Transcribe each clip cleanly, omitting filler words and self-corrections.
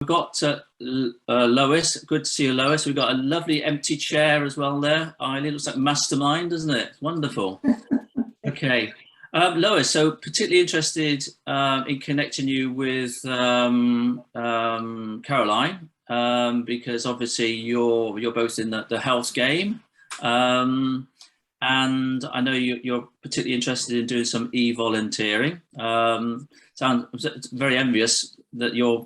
We've got Lois. Good to see you, Lois. We've got a lovely empty chair as well there. Eileen, looks like mastermind, doesn't it? Wonderful. Okay. Lois, so particularly interested in connecting you with Caroline, because obviously you're both in the health game. And I know you're particularly interested in doing some e-volunteering. Sounds very envious that you're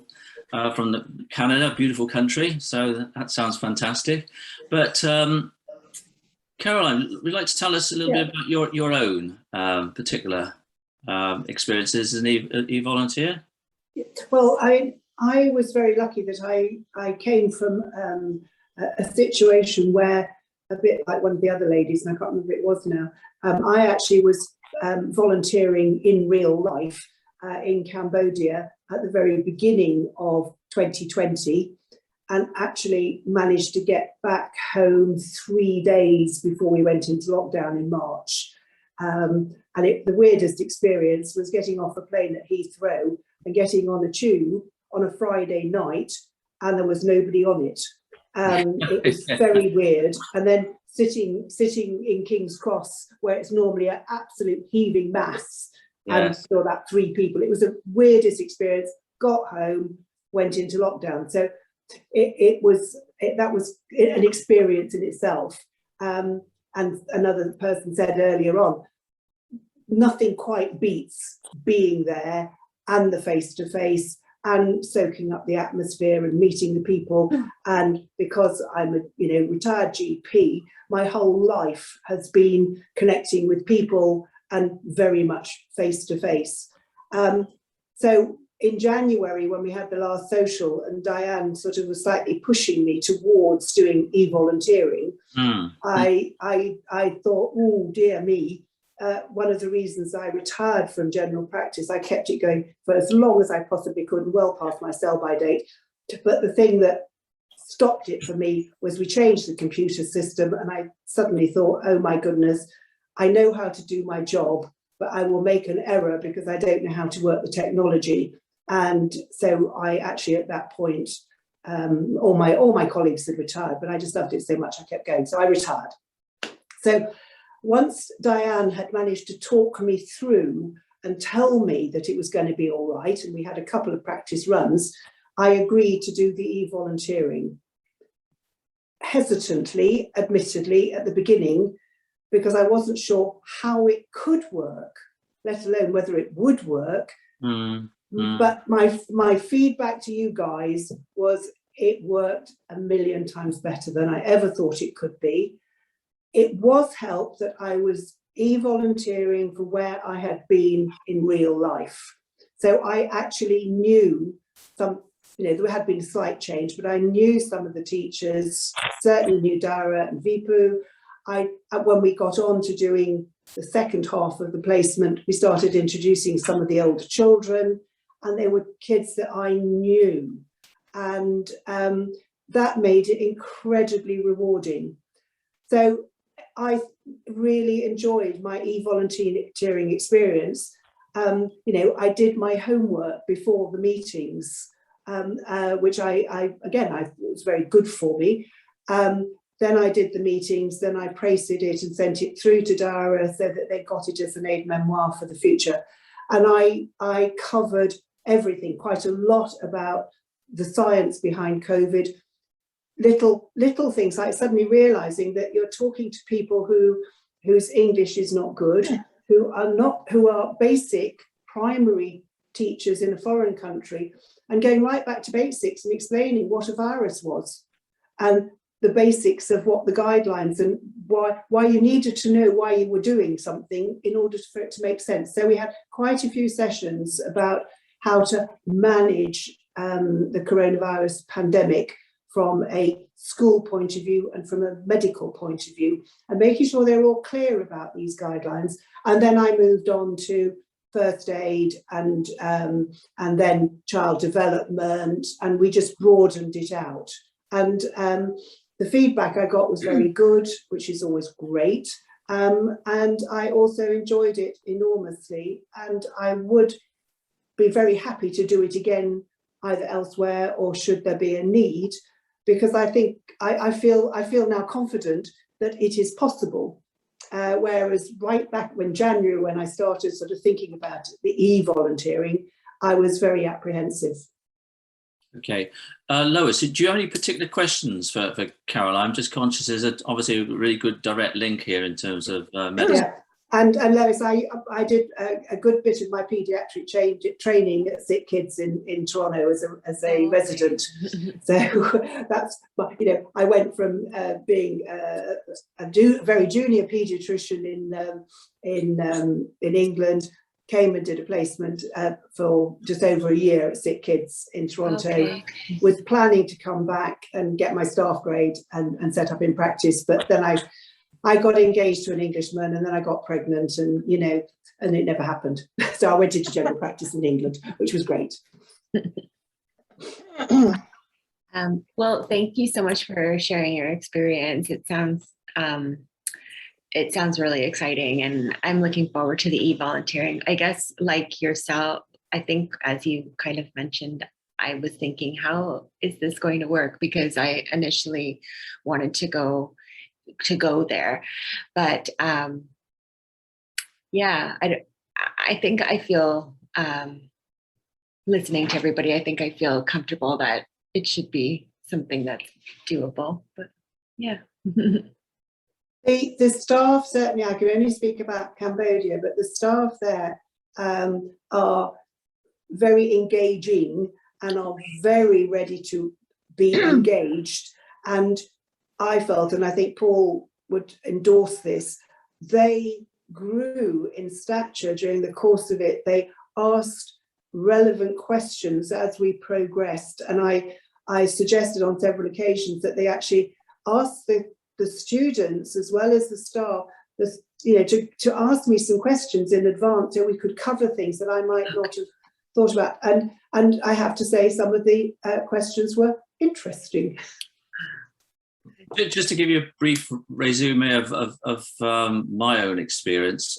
from Canada, beautiful country. So that sounds fantastic. But Caroline, would you like to tell us a little bit about your own particular experiences as an e-volunteer? Well, I was very lucky that I came from a situation where, a bit like one of the other ladies, and I can't remember who it was now, I actually was volunteering in real life in Cambodia at the very beginning of 2020, and actually managed to get back home 3 days before we went into lockdown in March. And the weirdest experience was getting off a plane at Heathrow and getting on a tube on a Friday night, and there was nobody on it. It was very weird. And then sitting in King's Cross, where it's normally an absolute heaving mass, and saw about 3 people. It was the weirdest experience. Got home, went into lockdown. So that was an experience in itself. And another person said earlier on, nothing quite beats being there and the face-to-face and soaking up the atmosphere and meeting the people. And because I'm a retired GP, my whole life has been connecting with people and very much face-to-face. So in January, when we had the last social, and Diane sort of was slightly pushing me towards doing e-volunteering, I thought, oh dear me. One of the reasons I retired from general practice, I kept it going for as long as I possibly could, well past my sell-by date. But the thing that stopped it for me was we changed the computer system, and I suddenly thought, oh my goodness, I know how to do my job, but I will make an error because I don't know how to work the technology. And so I actually, at that point, all my colleagues had retired, but I just loved it so much I kept going. So I retired. So once Diane had managed to talk me through and tell me that it was going to be all right, and we had a couple of practice runs, I agreed to do the e-volunteering. Hesitantly, admittedly, at the beginning, because I wasn't sure how it could work, let alone whether it would work. But my feedback to you guys was it worked a million times better than I ever thought it could be. It was helped that I was e-volunteering for where I had been in real life. So I actually knew some, there had been a slight change, but I knew some of the teachers, certainly knew Dara and Vipu. When we got on to doing the second half of the placement, we started introducing some of the older children, and they were kids that I knew. And that made it incredibly rewarding. So I really enjoyed my e-volunteering experience. I did my homework before the meetings, which I was very good for me. Then I did the meetings, then I pasted it and sent it through to Dara so that they got it as an aide-memoire for the future. And I covered everything, quite a lot about the science behind COVID, little things like suddenly realizing that you're talking to people whose English is not good, who are basic primary teachers in a foreign country, and going right back to basics and explaining what a virus was and the basics of what the guidelines and why you needed to know why you were doing something in order for it to make sense. So we had quite a few sessions about how to manage the coronavirus pandemic from a school point of view and from a medical point of view, and making sure they're all clear about these guidelines. And then I moved on to first aid and then child development, and we just broadened it out. And the feedback I got was very good, which is always great. And I also enjoyed it enormously, and I would be very happy to do it again either elsewhere, or should there be a need? Because I think I feel now confident that it is possible. Whereas right back when January, when I started sort of thinking about the e-volunteering, I was very apprehensive. Okay. Lois, do you have any particular questions for Carol? I'm just conscious there's obviously a really good direct link here in terms of medicine. Yeah. And Lois, I did a good bit of my paediatric training at Sick Kids in Toronto as a resident. So that's, you know, I went from being a very junior paediatrician in England, came and did a placement for just over a year at Sick Kids in Toronto, with planning to come back and get my staff grade and set up in practice. But then I got engaged to an Englishman, and then I got pregnant, and, you know, and it never happened. So I went into general practice in England, which was great. Well, thank you so much for sharing your experience. It sounds really exciting, and I'm looking forward to the e-volunteering. I guess, like yourself, I think, as you kind of mentioned, I was thinking, how is this going to work? Because I initially wanted to go there, but yeah, I think I feel, listening to everybody, I think I feel comfortable that it should be something that's doable. But yeah. The staff, certainly, I can only speak about Cambodia, but the staff there are very engaging and are very ready to be engaged. And I felt, and I think Paul would endorse this, they grew in stature during the course of it. They asked relevant questions as we progressed. And I suggested on several occasions that they actually asked the students as well as the staff, you know, to ask me some questions in advance so we could cover things that I might not have thought about. And I have to say, some of the questions were interesting. Just to give you a brief resume of my own experience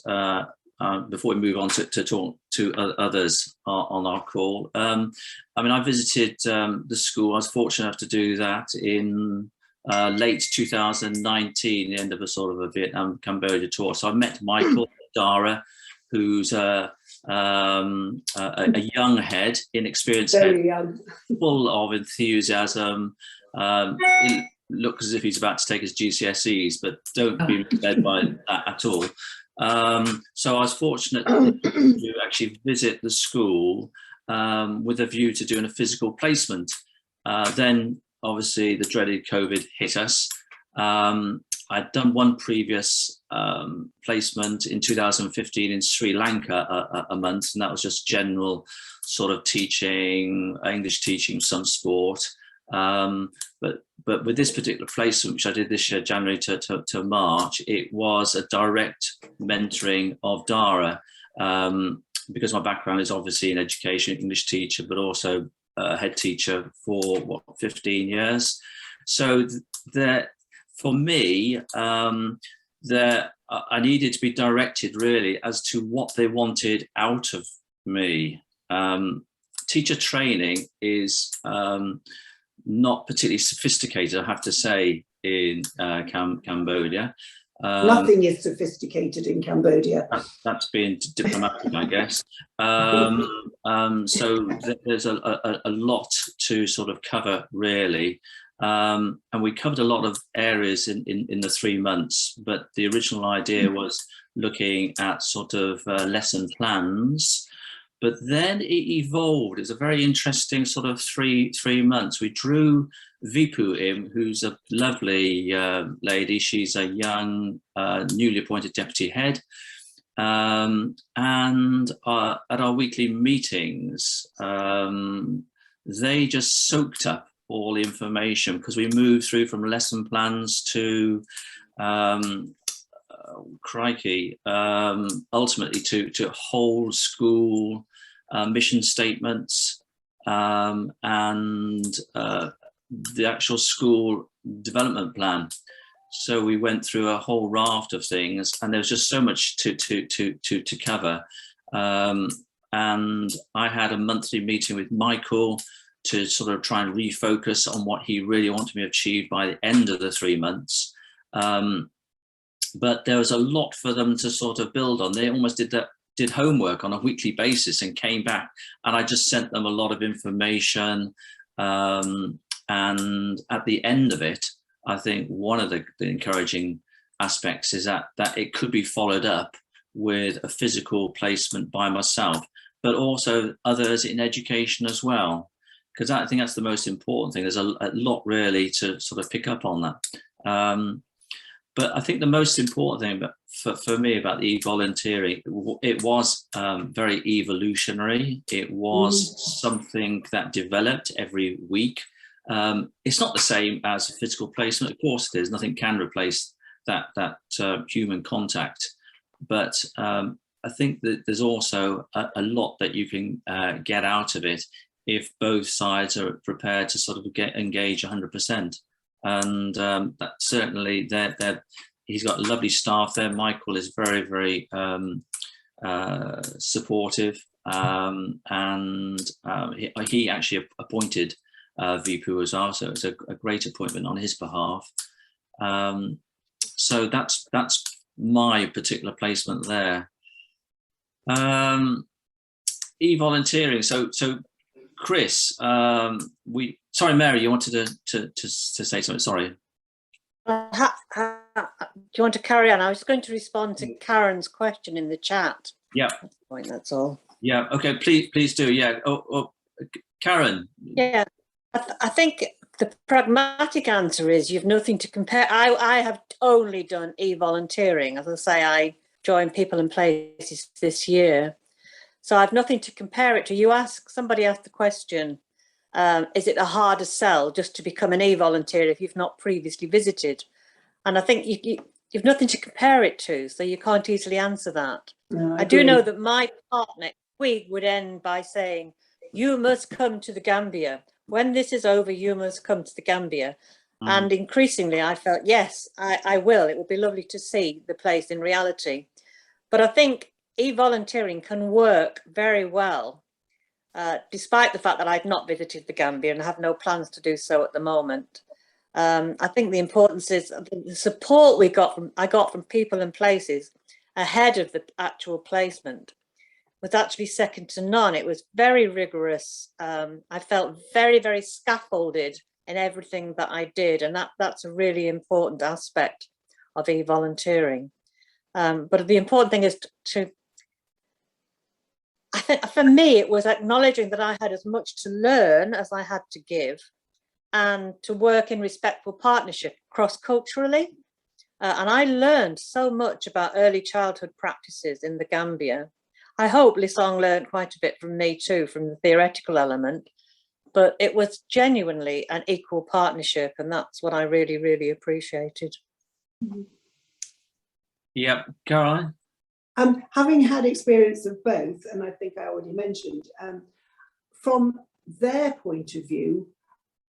before we move on to talk to others on our call. I mean, I visited the school. I was fortunate enough to do that in late 2019, the end of a sort of a Vietnam Cambodia tour. So I met Michael Dara, who's a young head, inexperienced Very head, young. full of enthusiasm. He looks as if he's about to take his GCSEs, but don't be led by that at all. So I was fortunate to actually visit the school with a view to doing a physical placement. Then obviously the dreaded COVID hit us. I'd done one previous placement in 2015 in Sri Lanka a month, and that was just general sort of teaching, English teaching, some sport. But with this particular placement, which I did this year, January to March, it was a direct mentoring of Dara, because my background is obviously in education, English teacher, but also head teacher for 15 years. So for me, I needed to be directed really as to what they wanted out of me. Teacher training is not particularly sophisticated, I have to say, in Cambodia. Nothing is sophisticated in Cambodia. That's being diplomatic, I guess. So there's a lot to sort of cover, really. And we covered a lot of areas in the 3 months, but the original idea was looking at sort of lesson plans. But then it evolved. It's a very interesting sort of three months. We drew Vipu in, who's a lovely lady. She's a young, newly appointed deputy head. And at our weekly meetings, they just soaked up all the information, because we moved through from lesson plans to ultimately to whole school mission statements and the actual school development plan. So we went through a whole raft of things, and there was just so much to cover. And I had a monthly meeting with Michael to sort of try and refocus on what he really wanted to achieve by the end of the 3 months. But there was a lot for them to sort of build on. They almost did homework on a weekly basis and came back, and I just sent them a lot of information. And at the end of it, I think one of the encouraging aspects is that it could be followed up with a physical placement by myself, but also others in education as well, because I think that's the most important thing. There's a lot really to sort of pick up on that. But I think the most important thing for me about the e-volunteering, it was very evolutionary. It was something that developed every week. It's not the same as a physical placement. Of course it is. Nothing can replace that human contact. But I think that there's also a lot that you can get out of it if both sides are prepared to sort of engage 100%. And that certainly he's got lovely staff there. Michael is very, very supportive, and he actually appointed Vipu as well, so it's a great appointment on his behalf. So that's my particular placement there. E-volunteering. So Chris, sorry, Mary, you wanted to say something. Sorry. Do you want to carry on? I was going to respond to Karen's question in the chat. Yeah. That's all. Yeah. Okay. Please do. Yeah. Karen. Yeah. I think the pragmatic answer is you've nothing to compare. I have only done e-volunteering. As I say, I joined People and Places this year, so I've nothing to compare it to. Somebody asked the question, is it a harder sell just to become an e-volunteer if you've not previously visited? And I think you've nothing to compare it to, so you can't easily answer that. No, I do know that my partner, we would end by saying, you must come to the Gambia. When this is over, you must come to the Gambia. And increasingly I felt, yes, I will. It would be lovely to see the place in reality. But I think e-volunteering can work very well, despite the fact that I've not visited the Gambia and have no plans to do so at the moment. I think the importance is the support I got from People and Places ahead of the actual placement was actually second to none. It was very rigorous. I felt very, very scaffolded in everything that I did, and that's a really important aspect of e-volunteering. But the important thing is I think for me, it was acknowledging that I had as much to learn as I had to give, and to work in respectful partnership cross-culturally. And I learned so much about early childhood practices in the Gambia. I hope Lisong learned quite a bit from me too, from the theoretical element, but it was genuinely an equal partnership, and that's what I really, really appreciated. Yeah, Caroline? Having had experience of both, and I think I already mentioned, from their point of view,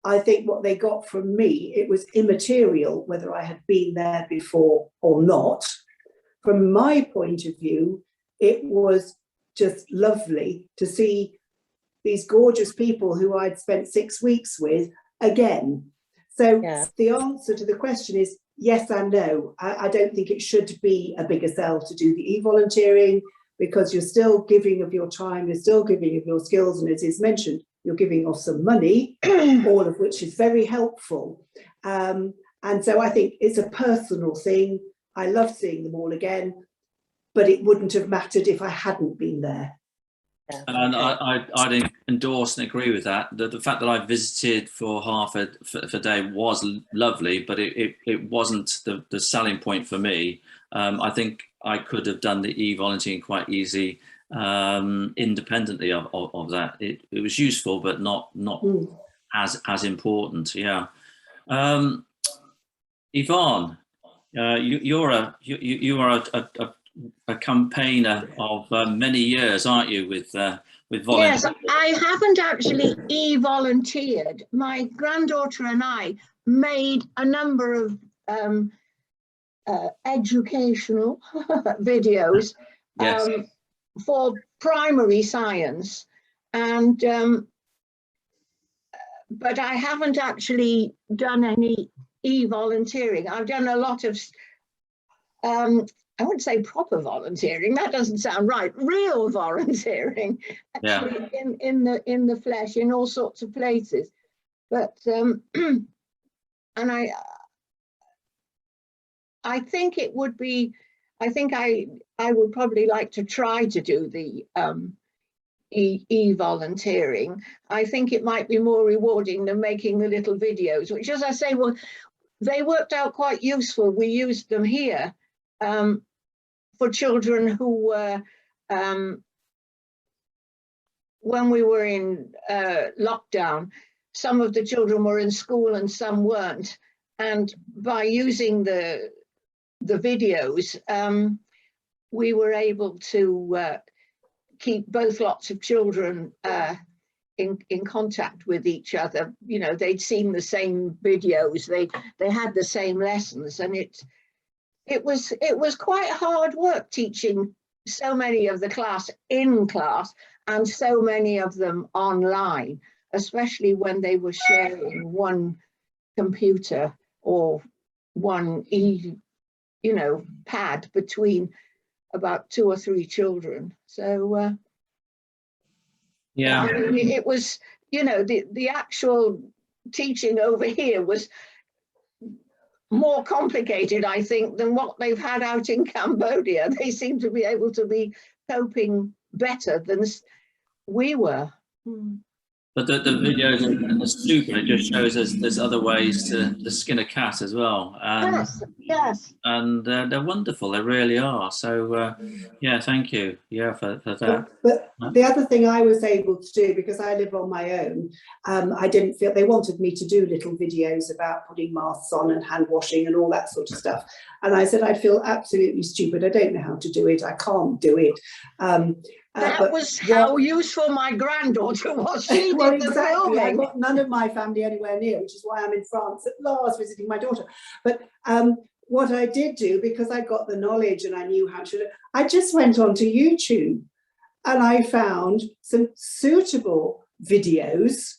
I think what they got from me, it was immaterial whether I had been there before or not. From my point of view, it was just lovely to see these gorgeous people who I'd spent 6 weeks with again. So yeah. The answer to the question is yes and no. I don't think it should be a bigger sell to do the e-volunteering, because you're still giving of your time, you're still giving of your skills, and as is mentioned, you're giving off some money, all of which is very helpful. And so I think it's a personal thing. I love seeing them all again, but it wouldn't have mattered if I hadn't been there. Yeah. And I'd endorse and agree with that. The fact that I visited for half a day was lovely, but it wasn't the selling point for me. I think I could have done the e-volunteering quite easy, independently of that. It was useful, but not as important. Yeah. Yvonne, you are a campaigner of many years, aren't you, with volunteers? Yes, I haven't actually e-volunteered. My granddaughter and I made a number of educational videos yes. For primary science, and but I haven't actually done any e-volunteering. I've done a lot of, I wouldn't say proper volunteering, that doesn't sound right, real volunteering, actually, in the flesh, in all sorts of places. But, and I think it would be, I think I would probably like to try to do the e-volunteering. I think it might be more rewarding than making the little videos, which, as I say, well, they worked out quite useful. We used them here for children who were, when we were in lockdown, some of the children were in school and some weren't. And by using the videos, we were able to keep both lots of children in contact with each other. You know, they'd seen the same videos, they had the same lessons, and it was quite hard work teaching so many of the class in class and so many of them online, especially when they were sharing one computer or one pad between about 2 or 3 children. So yeah, I mean, it was, you know, the actual teaching over here was more complicated, I think, than what they've had out in Cambodia. They seem to be able to be coping better than we were. but the videos are super. It just shows us there's other ways to skin a cat as well. Yes, yes. And they're wonderful. They really are. So yeah, thank you. Yeah, for that. But the other thing I was able to do, because I live on my own, I didn't feel they wanted me to do little videos about putting masks on and hand washing and all that sort of stuff. And I said, I feel absolutely stupid. I don't know how to do it. I can't do it. That was how useful my granddaughter was. She well, did the exactly. I filming. got none of my family anywhere near, which is why I'm in France at last visiting my daughter. But what I did do, because I got the knowledge and I knew how to, I just went onto YouTube and I found some suitable videos,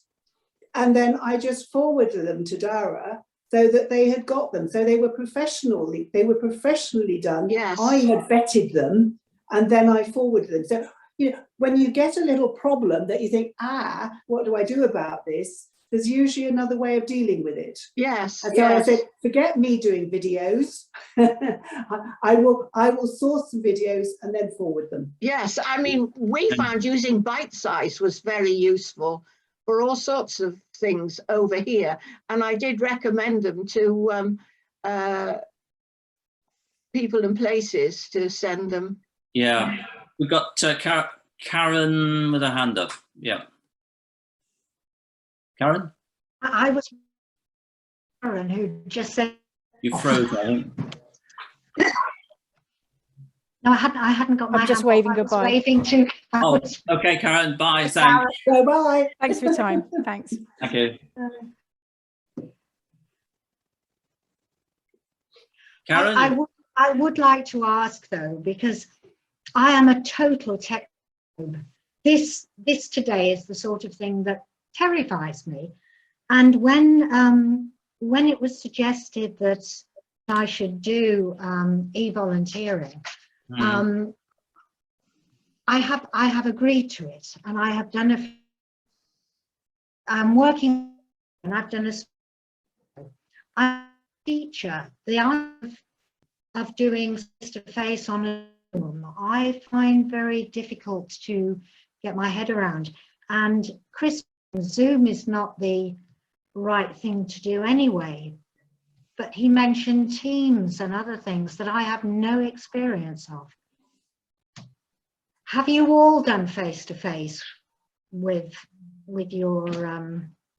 and then I just forwarded them to Dara so that they had got them. So they were professionally done. Yes. I had vetted them and then I forwarded them. So, you know, when you get a little problem that you think, what do I do about this? There's usually another way of dealing with it. Yes. And so yes. I said, forget me doing videos. I will source some videos and then forward them. Yes, I mean, we found using Bite Size was very useful for all sorts of things over here. And I did recommend them to people and places to send them. Yeah, we've got Karen with her hand up. Yeah. Karen? I was Karen who just said You froze, I think. no, I hadn't got my I'm just hand waving up. I was goodbye. waving to Oh, okay, Karen, bye, thanks. So bye. Thanks for your time. Thanks. Thank you. Karen? I would like to ask though, because I am a total tech noob. This today is the sort of thing that terrifies me. And when it was suggested that I should do e-volunteering, I have agreed to it, and I have done I'm working, and I've done I'm a teacher. The art of doing face-to-face on a Zoom, I find very difficult to get my head around. And Chris, Zoom is not the right thing to do anyway. But he mentioned Teams and other things that I have no experience of. Have you all done face-to-face with your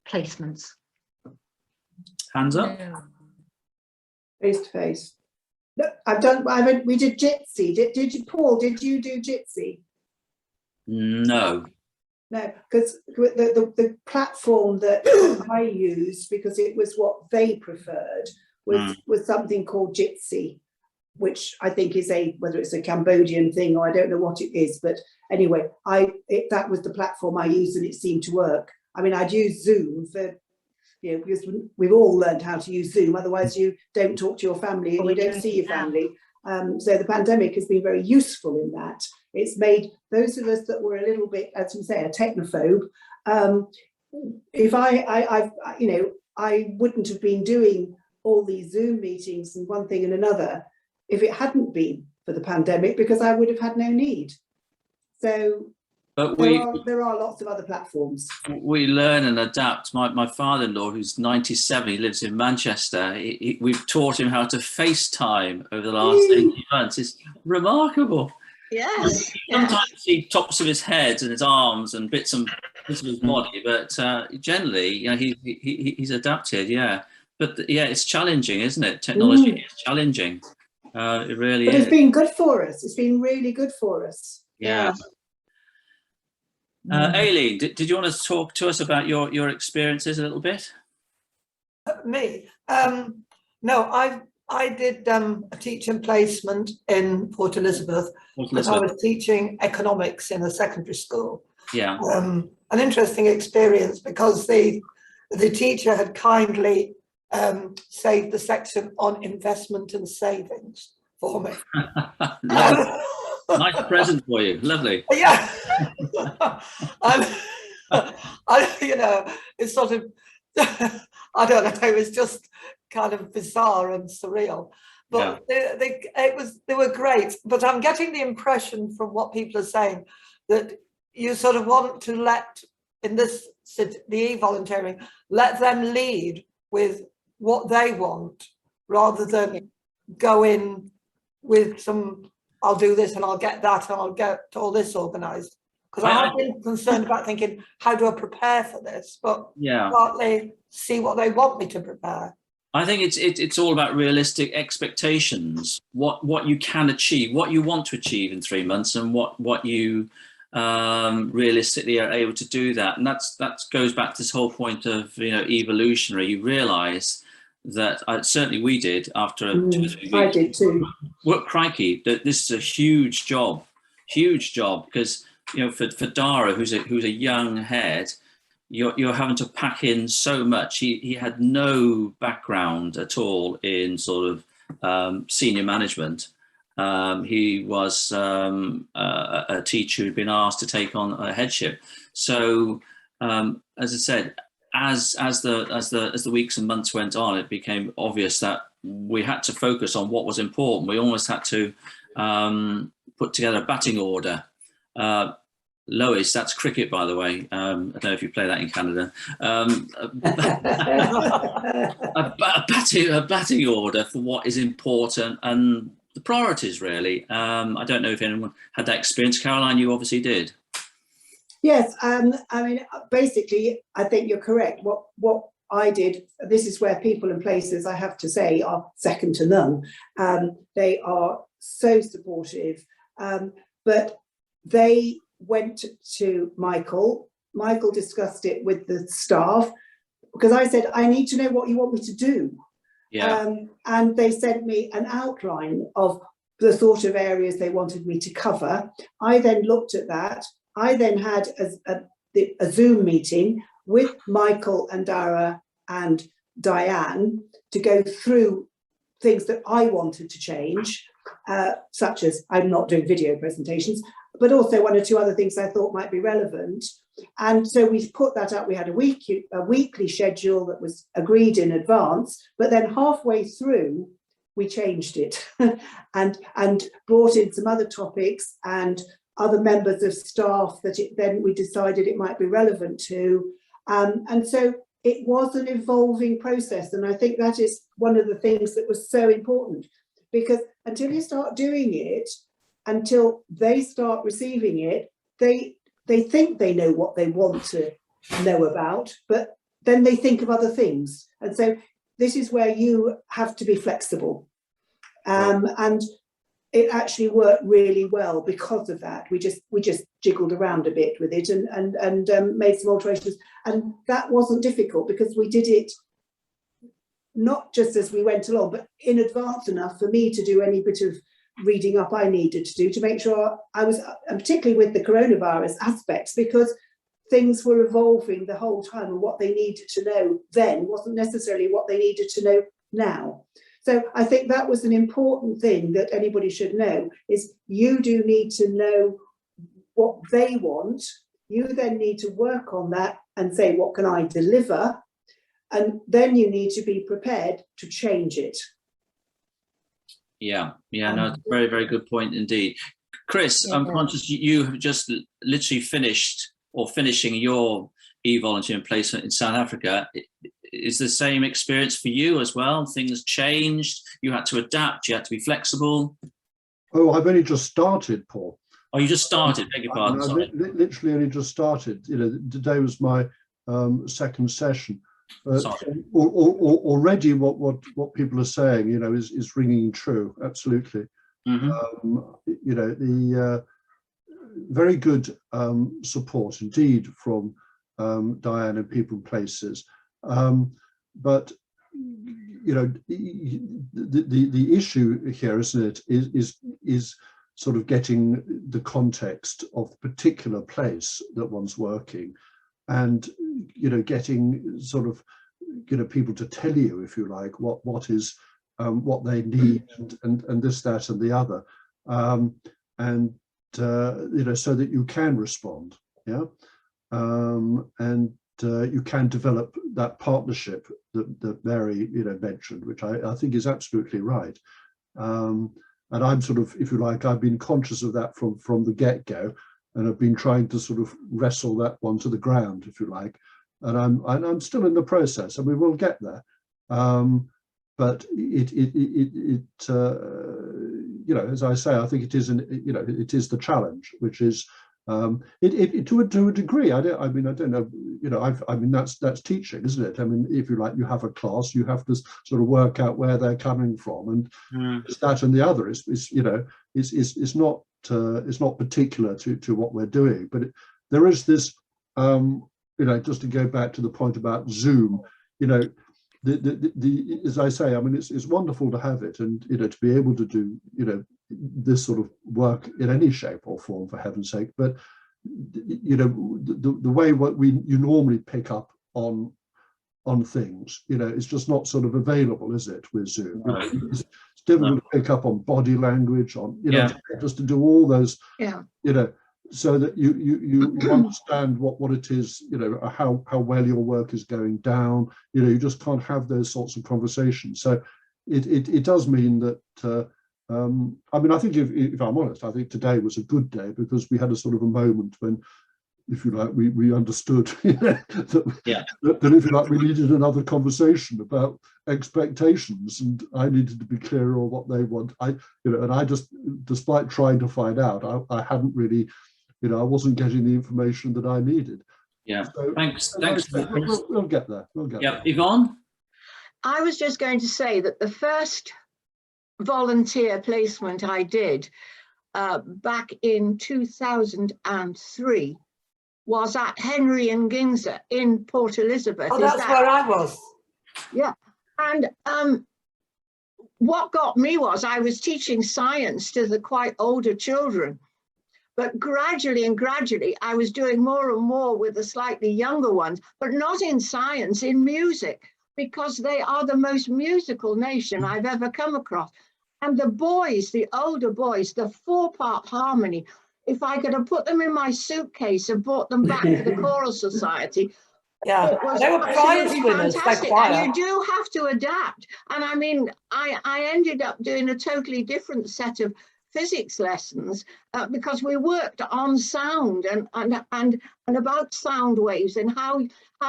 placements? Hands up. Face to face. No, we did Jitsi. Did you, Paul, did you do Jitsi? No. No, because the platform that I used, because it was what they preferred, was something called Jitsi, which I think is whether it's a Cambodian thing or I don't know what it is, but anyway, that was the platform I used and it seemed to work. I mean, I'd use Zoom for, you know, because we've all learned how to use Zoom. Otherwise, you don't talk to your family and you don't see your family. So the pandemic has been very useful in that. It's made those of us that were a little bit, as you say, a technophobe. If I wouldn't have been doing all these Zoom meetings and one thing and another if it hadn't been for the pandemic, because I would have had no need. So but there are lots of other platforms. We learn and adapt. My father-in-law, who's 97, he lives in Manchester. We've taught him how to FaceTime over the last 18 months. It's remarkable. Yes. Sometimes he tops of his head and his arms and bits of his body, but generally, you know, he's adapted. Yeah, but yeah, it's challenging, isn't it? Technology is challenging. It really is. But it's been good for us. It's been really good for us. Yeah. Aileen, did you want to talk to us about your experiences a little bit? Me? No, I did a teaching placement in Port Elizabeth. I was teaching economics in a secondary school. Yeah. An interesting experience because the teacher had kindly saved the section on investment and savings for me. Nice present for you. Lovely. Yeah. You know, it's sort of, I don't know, it was just kind of bizarre and surreal. But they were great. But I'm getting the impression from what people are saying that you sort of want to let, in this, the e-volunteering, let them lead with what they want rather than go in with some, I'll do this and I'll get that and I'll get all this organised. Because I have been concerned about thinking, how do I prepare for this? But partly see what they want me to prepare. I think it's all about realistic expectations, what you can achieve, what you want to achieve in 3 months, and what you realistically are able to do that. And that goes back to this whole point of, you know, evolutionary. You realise that certainly we did after 2 or 3 weeks. I did too. What crikey! That this is a huge job, because, you know, for Dara, who's a young head, you're having to pack in so much. He had no background at all in sort of senior management. He was a teacher who'd been asked to take on a headship. So as I said, as the weeks and months went on, it became obvious that we had to focus on what was important. We almost had to put together a batting order. Lois, that's cricket, by the way. I don't know if you play that in Canada. A batting order for what is important and the priorities, really. I don't know if anyone had that experience. Caroline, you obviously did. Yes, I mean, basically, I think you're correct. What I did, this is where people and places, I have to say, are second to none. They are so supportive, but they went to Michael. Michael discussed it with the staff, because I said, I need to know what you want me to do. Yeah. And they sent me an outline of the sort of areas they wanted me to cover. I then looked at that. I then had a Zoom meeting with Michael and Dara and Diane to go through things that I wanted to change, such as I'm not doing video presentations, but also 1 or 2 other things I thought might be relevant. And so we put that up. We had a weekly schedule that was agreed in advance, but then halfway through, we changed it and brought in some other topics and other members of staff that then we decided it might be relevant to. And so it was an evolving process. And I think that is one of the things that was so important, because until you start doing it, until they start receiving it, they think they know what they want to know about, but then they think of other things. And so this is where you have to be flexible. And it actually worked really well because of that. We just jiggled around a bit with it and made some alterations. And that wasn't difficult because we did it not just as we went along, but in advance enough for me to do any bit of reading up I needed to do to make sure I was, and particularly with the coronavirus aspects, because things were evolving the whole time, and what they needed to know then wasn't necessarily what they needed to know now. So I think that was an important thing that anybody should know, is you do need to know what they want. You then need to work on that and say, what can I deliver? And then you need to be prepared to change it. Yeah, no, it's a very, very good point indeed. Chris, I'm conscious you have just literally finished or finishing your e-volunteering placement in South Africa. Is the same experience for you as well? Things changed, you had to adapt, you had to be flexible? Oh, I've only just started, Paul. Oh, you just started, beg your pardon, sorry. Literally only just started. You know, today was my second session. Already what people are saying, you know, is ringing true, absolutely. Mm-hmm. You know, the very good support indeed from Diane and People and Places. But you know, the issue here, isn't it, is sort of getting the context of the particular place that one's working, and you know, getting sort of, you know, people to tell you, if you like, what is what they need, and this, that, and the other, and you know, so that you can respond, yeah, and you can develop that partnership that Mary, you know, mentioned, which I think is absolutely right. And I'm sort of, if you like, I've been conscious of that from the get-go, and I've been trying to sort of wrestle that one to the ground, if you like. And I'm still in the process, and we will get there. But you know, as I say, I think it is you know, it is the challenge, which is to a degree. I don't know. You know, I mean that's teaching, isn't it? I mean, if you like, you have a class, you have to sort of work out where they're coming from, and that and the other is you know, is not particular to what we're doing. But there is this, you know, just to go back to the point about Zoom, you know, the as I say, I mean, it's wonderful to have it, and you know, to be able to do, you know, this sort of work in any shape or form, for heaven's sake. But you know, the way you normally pick up on things, you know, it's just not sort of available, is it, with Zoom? No. You know, it's difficult to pick up on body language, on, you know, just to do all those, you know, so that you understand what it is, you know, how well your work is going down. You know, you just can't have those sorts of conversations. So it does mean that I mean, I think if I'm honest, I think today was a good day, because we had a sort of a moment when, if you like, we understood, you know, that if you like, we needed another conversation about expectations, and I needed to be clearer on what they want. You know, and I just, despite trying to find out, I hadn't really, you know, I wasn't getting the information that I needed. Yeah. So, Thanks. We'll get there. Yeah, Yvonne? I was just going to say that the first volunteer placement I did back in 2003 was at Henry and Ginza in Port Elizabeth. Oh, that's where I was. Yeah. And what got me was I was teaching science to the quite older children. But gradually I was doing more and more with the slightly younger ones, but not in science, in music, because they are the most musical nation I've ever come across. And the boys, the older boys, the 4-part harmony, if I could have put them in my suitcase and brought them back to the Choral Society, yeah, they were prize winners. Fantastic. And you do have to adapt. And I mean, I ended up doing a totally different set of physics lessons because we worked on sound and about sound waves and how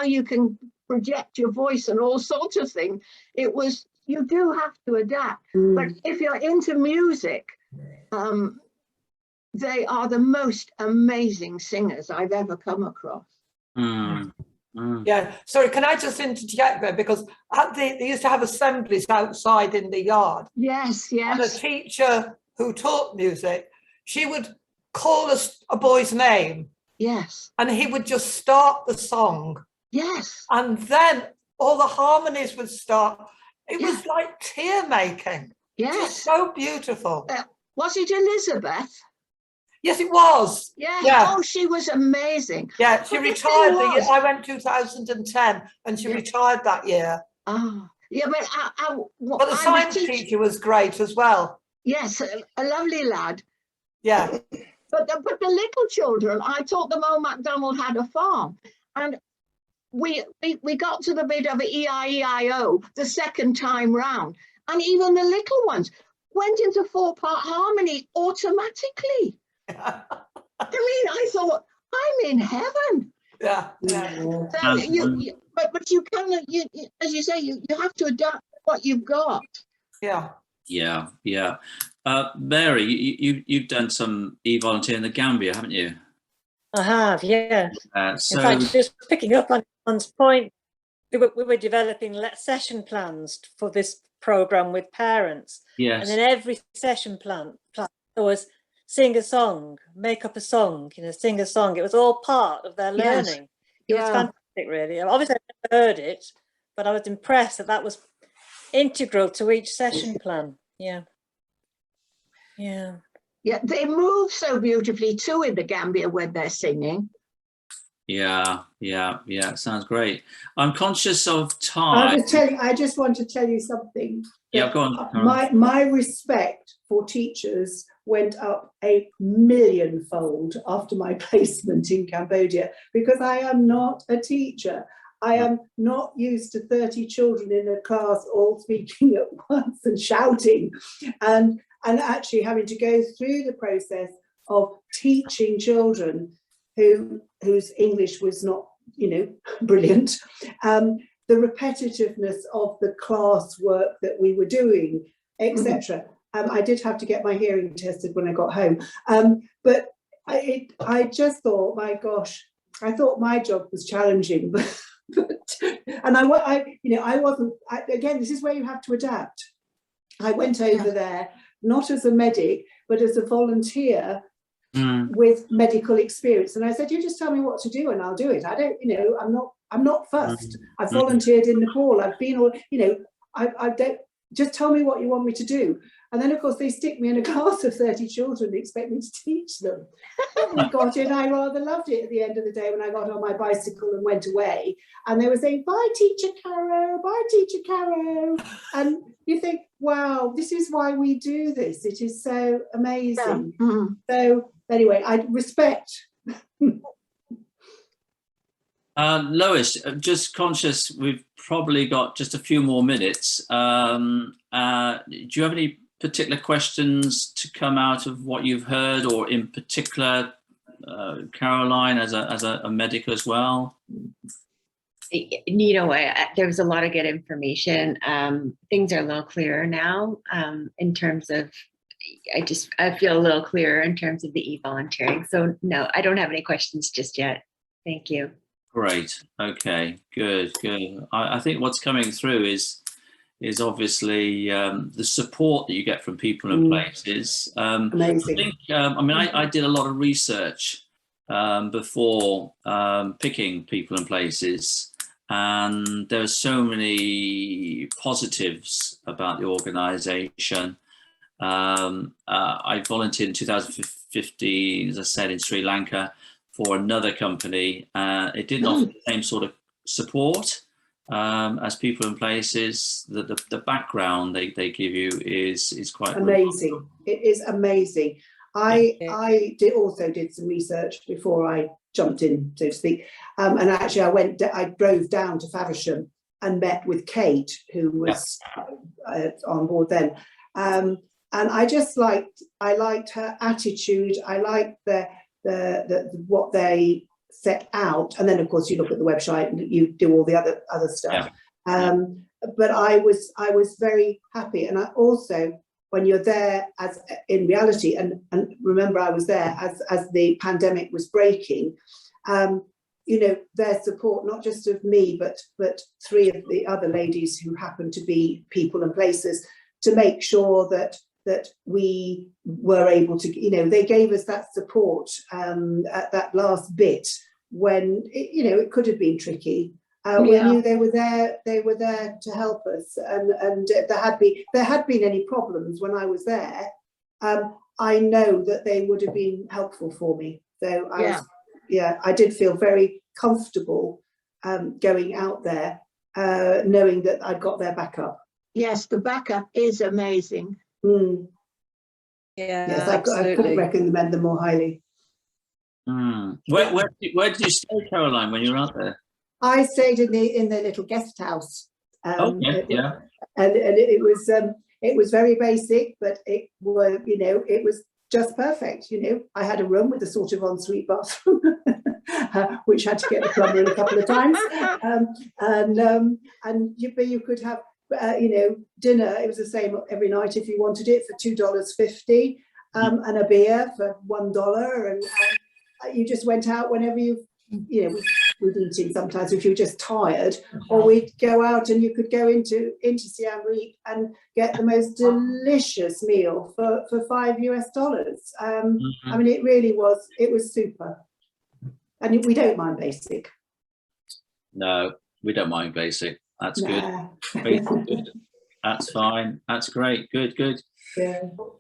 you can project your voice and all sorts of things. It was, you do have to adapt. But if you're into music, they are the most amazing singers I've ever come across. Yeah, sorry, can I just interject there, because they used to have assemblies outside in the yard. Yes. And a teacher who taught music, she would call a boy's name. Yes. And he would just start the song. Yes. And then all the harmonies would start. It was like tear making. Yes. Just so beautiful. Was it Elizabeth? Yes, it was. Yeah. Yeah. Oh, she was amazing. Yeah, she But the retired thing the year, was- I went 2010 and she Yeah. retired that year. Oh, yeah, but But the I was science teaching- teacher was great as well. Yes, a lovely lad. Yeah. But the little children, I taught them old MacDonald had a farm, and we got to the bit of E-I-E-I-O the second time round, and even the little ones went into 4-part harmony automatically. I mean, I thought, I'm in heaven. Yeah. So but you can, as you say, you have to adapt what you've got. Yeah. Yeah. Mary, you've done some e-volunteer in the Gambia, haven't you? I have, yeah. So In fact, just picking up on John's point, we were developing session plans for this program with parents. yes. And in every session plan there was sing a song, make up a song, sing a song. It was all part of their Yes. learning. It was fantastic, really. Obviously, I never heard it, but I was impressed that was integral to each session plan. Yeah. Yeah, they move so beautifully too in the Gambia when they're singing. Yeah. Sounds great. I'm conscious of time. I just want to tell you something. Yeah, go on. My respect for teachers went up 1,000,000-fold after my placement in Cambodia, because I am not a teacher. I am not used to 30 children in a class all speaking at once and shouting, and actually having to go through the process of teaching children whose English was not, brilliant. The repetitiveness of the class work that we were doing, etc. I did have to get my hearing tested when I got home, but I just thought, my gosh, I thought my job was challenging, and I wasn't. Again, this is where you have to adapt. I went over there not as a medic, but as a volunteer with medical experience, and I said, "You just tell me what to do, and I'll do it. I don't, I'm not fussed. I've volunteered in Nepal. I've been all, I don't. Just tell me what you want me to do." And then, of course, they stick me in a class of 30 children and expect me to teach them. We got it. I rather loved it at the end of the day when I got on my bicycle and went away. And they were saying, "Bye, Teacher Caro, bye, Teacher Caro." And you think, wow, this is why we do this. It is so amazing. Yeah. So anyway, I respect. Lois, just conscious, we've probably got just a few more minutes. Do you have any particular questions to come out of what you've heard, or in particular, Caroline, as a medic as well? There was a lot of good information. Things are a little clearer now in terms of, I feel a little clearer in terms of the e-volunteering. So no, I don't have any questions just yet. Thank you. Great. Okay. Good. I think what's coming through is obviously the support that you get from people and places. Amazing. I did a lot of research before picking people and places, and there are so many positives about the organisation. I volunteered in 2015, as I said, in Sri Lanka for another company. It didn't offer the same sort of support as people in places. The background they give you is quite amazing. remarkable. It is amazing. I did some research before I jumped in, so to speak, and actually I drove down to Faversham and met with Kate, who was on board then, and I liked her attitude. I liked the what they set out, and then of course you look at the website and you do all the other stuff. But I was very happy, and I also, when you're there as in reality, and remember I was there as the pandemic was breaking, their support, not just of me, but 3 of the other ladies who happened to be people and places, to make sure that we were able to, they gave us that support at that last bit when it could have been tricky. We knew they were there to help us, and there had been any problems when I was there, I know that they would have been helpful for me. So I did feel very comfortable going out there, knowing that I'd got their backup. Yes, the backup is amazing. Mm. Yeah, Yes, I couldn't recommend them more highly. Where did you stay, Caroline, when you were out there? I stayed in the little guest house. Okay, yeah. And it was very basic, but it was just perfect. I had a room with a sort of ensuite bathroom, which had to get the plumber in a couple of times. You could have dinner. It was the same every night if you wanted it for $2.50, and a beer for $1, and you just went out whenever we'd eating sometimes if you were just tired, or we'd go out and you could go into Siem Reap and get the most delicious meal for $5 US. I mean, it was super. And we don't mind basic. No, we don't mind basic. That's good. Basic, good. That's fine. That's great. Good.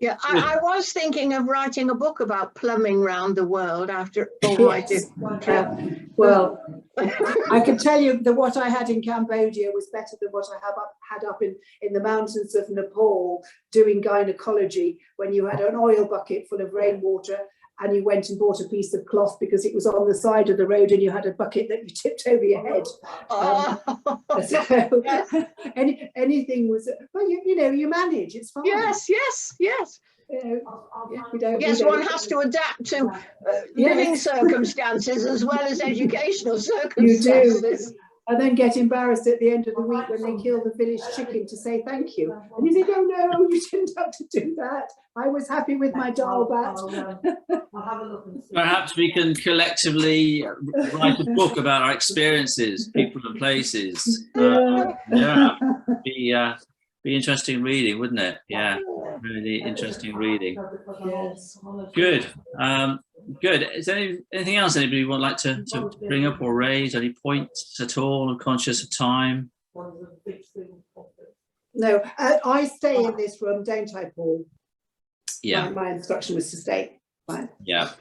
Yeah, I was thinking of writing a book about plumbing round the world after all my trip. Well, I can tell you that what I had in Cambodia was better than what I had up in the mountains of Nepal doing gynecology, when you had an oil bucket full of rainwater and you went and bought a piece of cloth because it was on the side of the road and you had a bucket that you tipped over your head. So anything was, well, you manage, it's fine. Yes. One has to adapt to living circumstances as well as educational circumstances. You do. And then get embarrassed at the end of the week when they kill the village chicken to say thank you. And you think, oh no, you didn't have to do that. I was happy with my dal bat. Perhaps we can collectively write a book about our experiences, people and places. Be interesting reading, wouldn't it? Yeah, really interesting reading. Yes. Good. Good. Is there anything else anybody would like to bring up or raise? Any points at all? I'm conscious of time. No, I stay in this room, don't I, Paul? Yeah. My instruction was to stay. Fine. Yeah.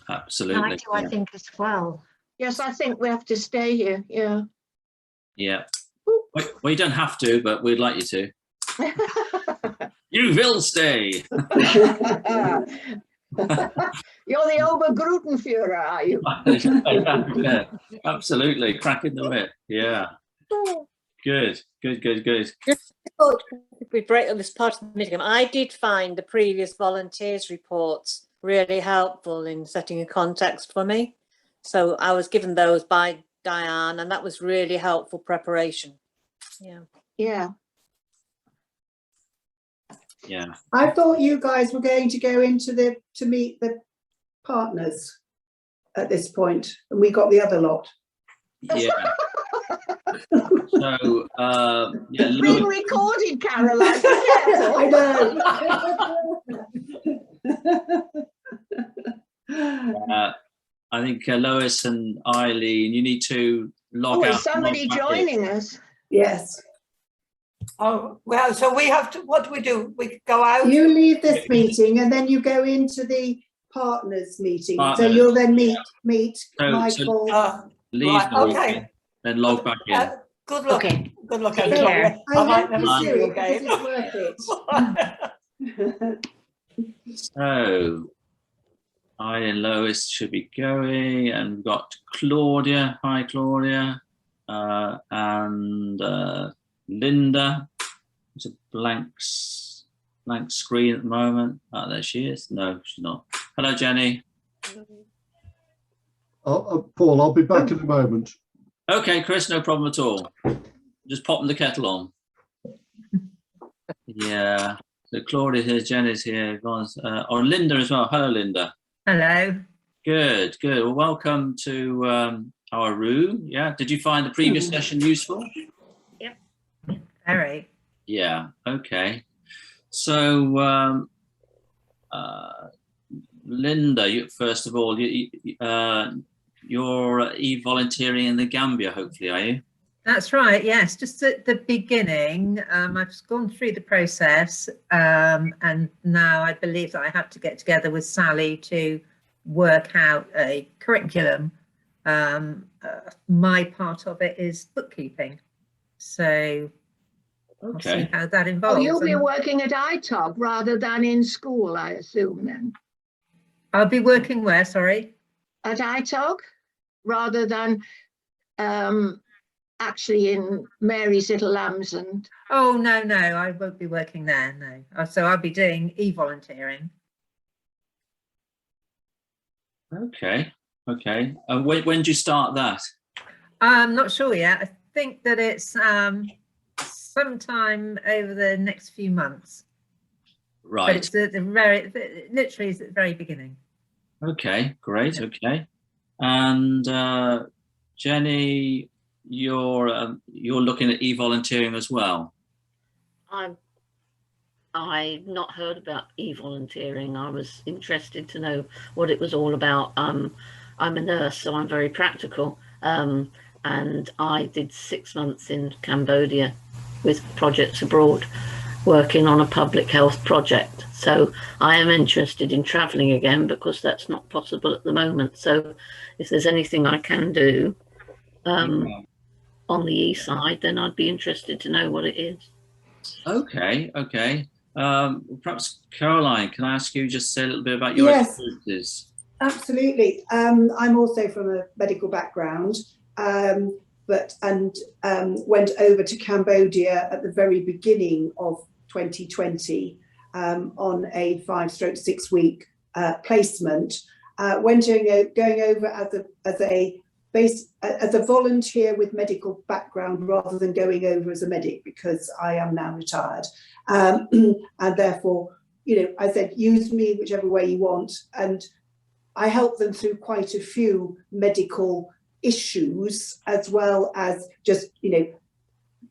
Absolutely. I think as well. Yes, I think we have to stay here. Yeah. Well, you don't have to, but we'd like you to. You will stay. You're the Obergruppenführer, are you? Yeah, absolutely. Cracking the whip. Yeah. Good. Before we break up this part of the meeting, I did find the previous volunteers reports really helpful in setting a context for me. So I was given those by Diane, and that was really helpful preparation. Yeah. I thought you guys were going to go to meet the partners at this point, and we got the other lot. Yeah. So, It's being recorded, Caroline. I know. I think Lois and Eileen, you need to log out. Is somebody joining us? Yes. Oh, well, so we have to, what do we do? We go out? You leave this meeting and then you go into the partners meeting. So you'll then meet Michael. Leave the meeting, then log back in. Good luck. Okay. Good luck. Take care. I hope you do it because it's worth it. So, I and Lois should be going, and we've got Claudia. Hi, Claudia. And Linda. It's a blank screen at the moment. Oh, there she is. No, she's not. Hello, Jenny. Paul, I'll be back in a moment. Okay, Chris, no problem at all. Just popping the kettle on. Yeah. So Claudia here, Jenny's here, or Linda as well. Hello, Linda. Hello. Good. Well, welcome to our room. Yeah. Did you find the previous session useful? Yep. Very. Yeah. Okay. So, Linda, first of all, you're e-volunteering in the Gambia, hopefully, are you? That's right, yes, just at the beginning. I've gone through the process, and now I believe that I have to get together with Sally to work out a curriculum. My part of it is bookkeeping, so I'll see how that involves. Oh, you'll be working at ITOG rather than in school, I assume, then? I'll be working where, sorry? At ITOG rather than actually in Mary's Little Lambs and... Oh, no, I won't be working there, no. So I'll be doing e-volunteering. Okay. When do you start that? I'm not sure yet. I think that it's sometime over the next few months. Right. But it's literally it's at the very beginning. Okay, great. Okay. And Jenny, you're looking at e-volunteering as well. I've not heard about e-volunteering. I was interested to know what it was all about. I'm a nurse, so I'm very practical. And I did 6 months in Cambodia with Projects Abroad, working on a public health project. So I am interested in traveling again because that's not possible at the moment. So if there's anything I can do on the east side, then I'd be interested to know what it is. Okay. Perhaps Caroline, can I ask you just to say a little bit about your experiences? Absolutely. I'm also from a medical background, but went over to Cambodia at the very beginning of 2020 on a 5/6 week placement. Going over as a volunteer with medical background rather than going over as a medic, because I am now retired, and therefore, I said, use me whichever way you want, and I helped them through quite a few medical issues, as well as just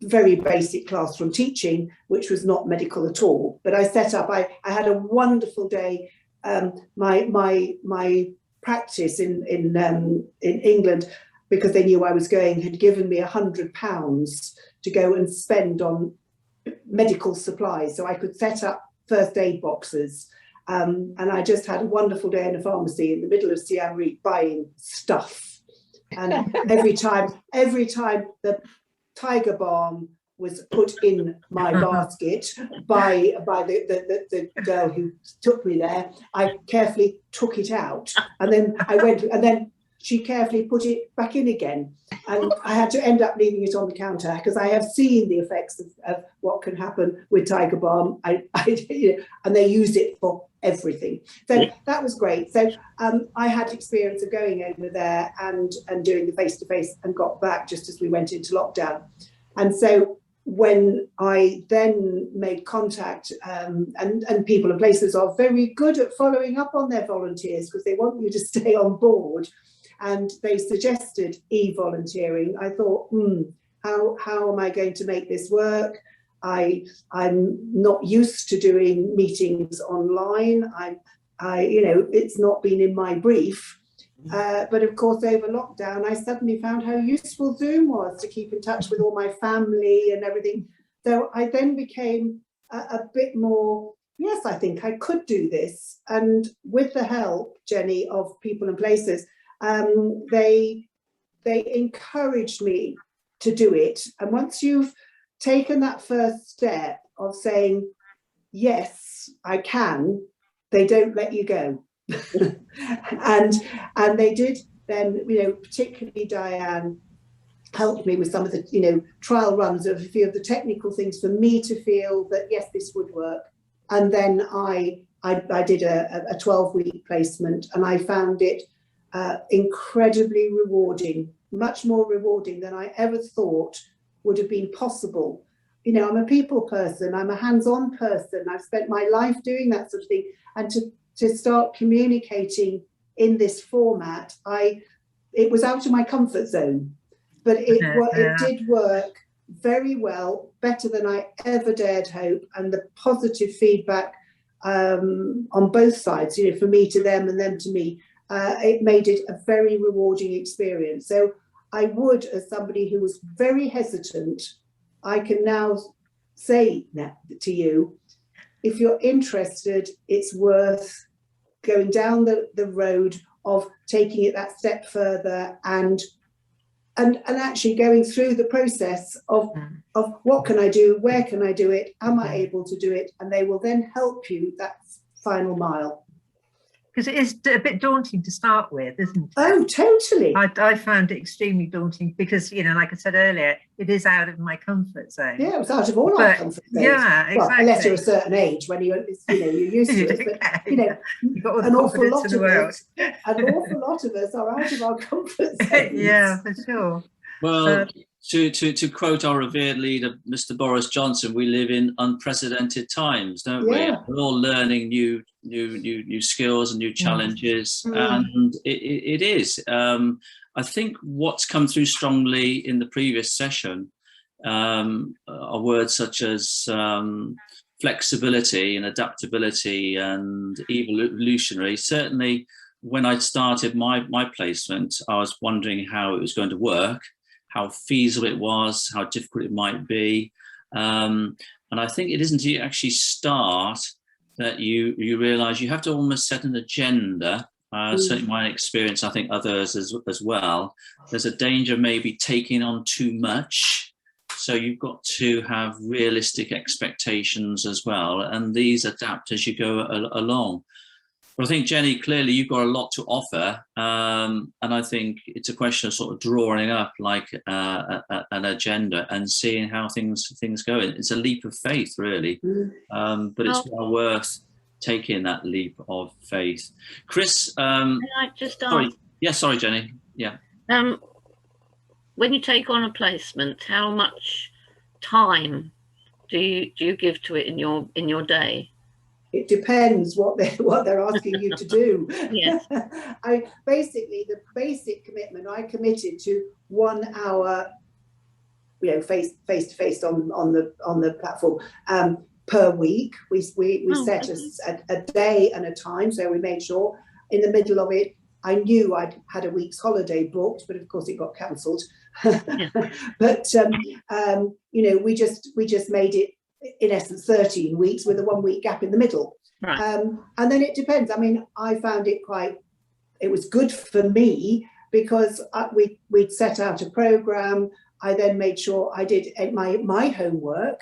very basic classroom teaching, which was not medical at all. But I set up. I had a wonderful day. My practice in England, because they knew I was going, had given me £100 to go and spend on medical supplies, so I could set up first aid boxes. And I just had a wonderful day in a pharmacy in the middle of Siem Reap buying stuff. And every time the Tiger Balm was put in my basket by the girl who took me there, I carefully took it out, and then I went, and then she carefully put it back in again, and I had to end up leaving it on the counter because I have seen the effects of what can happen with Tiger Balm. And they use it for everything. So that was great. So I had experience of going over there and doing the face-to-face, and got back just as we went into lockdown. And so when I then made contact, and people and places are very good at following up on their volunteers because they want you to stay on board, and they suggested e-volunteering, I thought, how am I going to make this work? I'm not used to doing meetings online. It's not been in my brief. But of course, over lockdown, I suddenly found how useful Zoom was to keep in touch with all my family and everything. So I then became a bit more, yes, I think I could do this. And with the help, Jenny, of People and Places, they encouraged me to do it. And once you've taken that first step of saying, yes, I can, they don't let you go. and they did then, particularly Diane helped me with some of the, trial runs of a few of the technical things for me to feel that, yes, this would work. And then I did a 12-week placement, and I found it incredibly rewarding, much more rewarding than I ever thought would have been possible. I'm a people person, I'm a hands-on person, I've spent my life doing that sort of thing, and to start communicating in this format, it was out of my comfort zone, but it did work very well, better than I ever dared hope, and the positive feedback on both sides, for me to them and them to me, it made it a very rewarding experience. So I would, as somebody who was very hesitant, I can now say that to you, if you're interested, it's worth going down the road of taking it that step further and actually going through the process of what can I do, where can I do it, am I able to do it, and they will then help you that final mile. Because it is a bit daunting to start with, isn't it? Oh, totally. I found it extremely daunting because, you know, like I said earlier, it is out of my comfort zone. Yeah, it was out of all our comfort zones. Yeah, exactly. Well, unless you're a certain age when you're used to it. But, you know, you've got all the an awful lot in the of world. us, an awful lot of us are out of our comfort zones. Yeah, for sure. Well, to quote our revered leader, Mr. Boris Johnson, we live in unprecedented times, don't we? We're all learning new skills and new challenges, and it is. I think what's come through strongly in the previous session are words such as flexibility and adaptability and evolutionary. Certainly, when I started my placement, I was wondering how it was going to work, how feasible it was, how difficult it might be. And I think it isn't until you actually start that you realise you have to almost set an agenda. Certainly my experience, I think others as well. There's a danger of maybe taking on too much. So you've got to have realistic expectations as well. And these adapt as you go along. But I think, Jenny, clearly you've got a lot to offer. And I think it's a question of sort of drawing up like an agenda and seeing how things go. It's a leap of faith, really. But it's well worth taking that leap of faith. Chris? Can I just ask? Sorry. Yeah, sorry, Jenny. Yeah. When you take on a placement, how much time do you give to it in your day? It depends what they're asking you to do. Yes. Basically, the basic commitment, I committed to 1 hour, you know, face to face on the platform per week. We set a day and a time, so we made sure. In the middle of it, I knew I'd had a week's holiday booked, but of course it got cancelled. But you know, we just made it, in essence, 13 weeks with a 1 week gap in the middle. Right. And then it depends. I mean, I found it was good for me because we'd set out a program. I then made sure I did my homework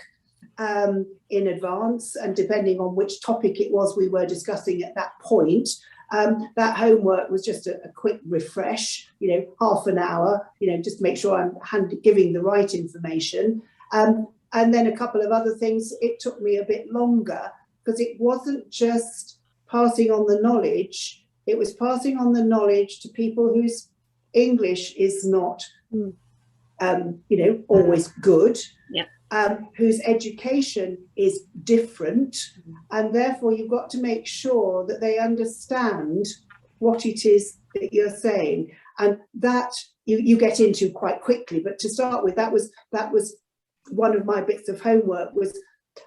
in advance, and depending on which topic it was we were discussing at that point, that homework was just a quick refresh, you know, half an hour, you know, just to make sure I'm giving the right information. And then a couple of other things, it took me a bit longer because it wasn't just passing on the knowledge, it was passing on the knowledge to people whose English is not, you know, always good, whose education is different, and therefore you've got to make sure that they understand what it is that you're saying. And that you get into quite quickly. But to start with, that was one of my bits of homework was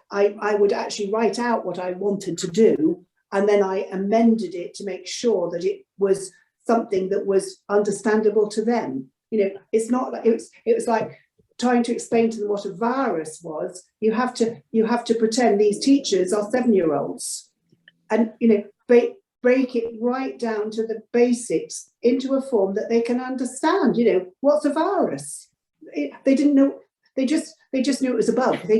I would actually write out what I wanted to do, and then I amended it to make sure that it was something that was understandable to them. You know, it's not like it was like trying to explain to them what a virus was. You have to pretend these teachers are 7-year-olds, and you know, break it right down to the basics into a form that they can understand. You know, what's a virus? They didn't know. They just knew it was a bug. They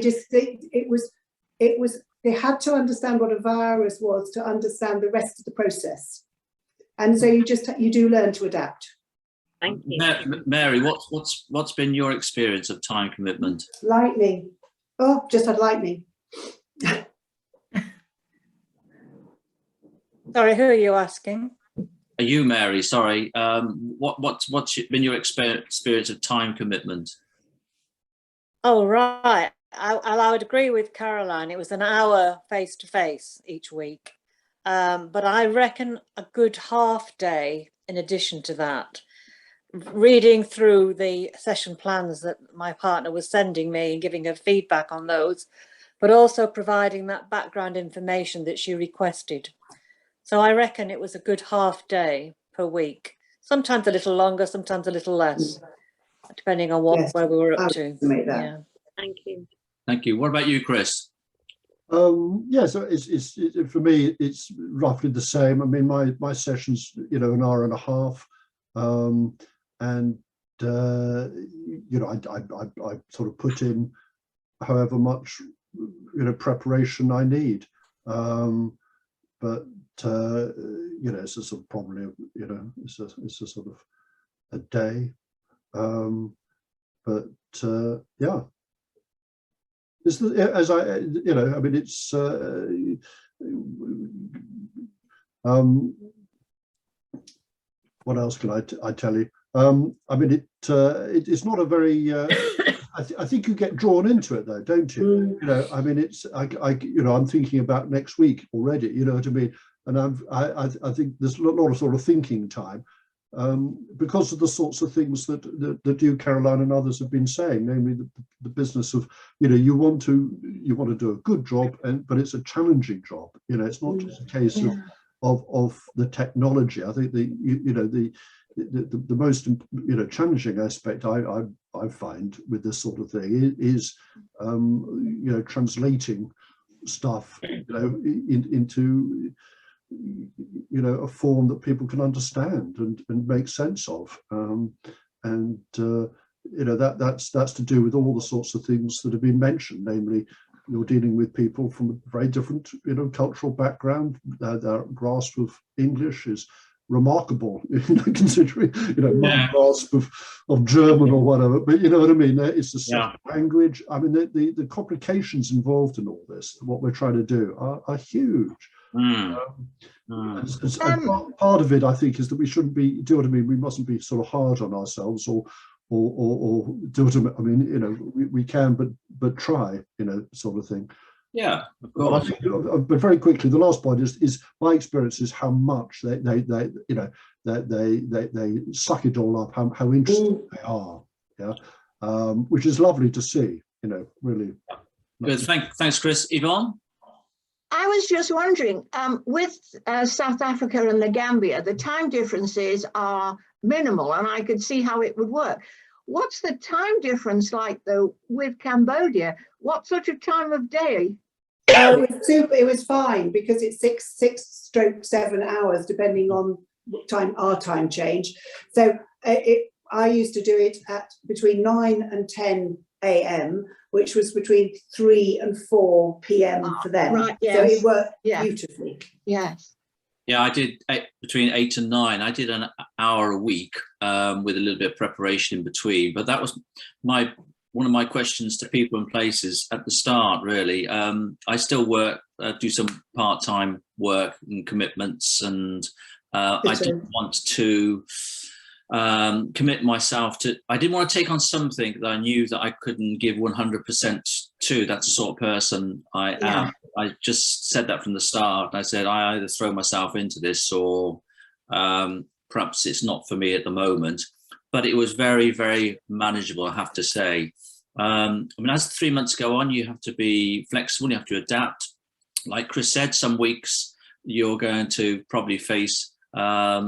had to understand what a virus was to understand the rest of the process. And so you do learn to adapt. Thank you. Mary, what's been your experience of time commitment? Lightning. Oh, just had lightning. Sorry, who are you asking? Are you, Mary? Sorry. What's been your experience of time commitment? Oh, right. I would agree with Caroline. It was an hour face-to-face each week. But I reckon a good half day in addition to that, reading through the session plans that my partner was sending me and giving her feedback on those, but also providing that background information that she requested. So I reckon it was a good half day per week, sometimes a little longer, sometimes a little less. depending on what Yes, where we were I up would to. estimate that. Yeah. Thank you. Thank you. What about you, Chris? Yeah, so it's for me, it's roughly the same. I mean, my sessions, you know, an hour and a half, and you know, I sort of put in however much, you know, preparation I need, but you know, it's a sort of probably, you know, it's a sort of a day, but yeah. It's as I, you know, I mean, it's what else can I tell you? I mean, it's not a very. I think you get drawn into it, though, don't you? You know, I mean, it's you know, I'm thinking about next week already. You know what I mean? And I think there's a lot of sort of thinking time. Because of the sorts of things that you, Caroline, and others have been saying, namely the business of, you know, you want to do a good job, but it's a challenging job. You know, it's not just a case of the technology. I think the most, you know, challenging aspect I find with this sort of thing is you know, translating stuff, you know, into, you know, a form that people can understand and make sense of, and you know, that's to do with all the sorts of things that have been mentioned, namely you're dealing with people from a very different, you know, cultural background. Their grasp of English is remarkable, you know, considering, you know, my grasp of German or whatever, but you know what I mean, it's the same language. I mean, the complications involved in all this, what we're trying to do, are huge. And part of it, I think, is that we shouldn't be, do you know what I mean, we mustn't be sort of hard on ourselves or do what I mean, you know, we can, but try, you know, sort of thing. Yeah, of Well, I think, but very quickly, the last point is my experience is how much they you know, they suck it all up, how interested they are, which is lovely to see, you know, really. Good, thanks, Chris. Yvonne? I was just wondering, with South Africa and the Gambia, the time differences are minimal, and I could see how it would work. What's the time difference like, though, with Cambodia? What sort of time of day? It was fine, because it's 6/7 hours, depending on what time our time change. So I used to do it at between 9 and 10 a.m., which was between 3 and 4 p.m. for them. Right, yes. So it worked beautifully. Yes. Yeah, I did between 8 and 9. I did an hour a week with a little bit of preparation in between. But that was one of my questions to people and places at the start, really. I still work, do some part-time work and commitments, and I didn't want to commit myself to, I didn't want to take on something that I knew that I couldn't give 100% to. That's the sort of person I am. I just said that from the start. I said, I either throw myself into this or perhaps it's not for me at the moment. But it was very, very manageable, I have to say. I mean, as 3 months go on, you have to be flexible, you have to adapt. Like Chris said, some weeks you're going to probably face a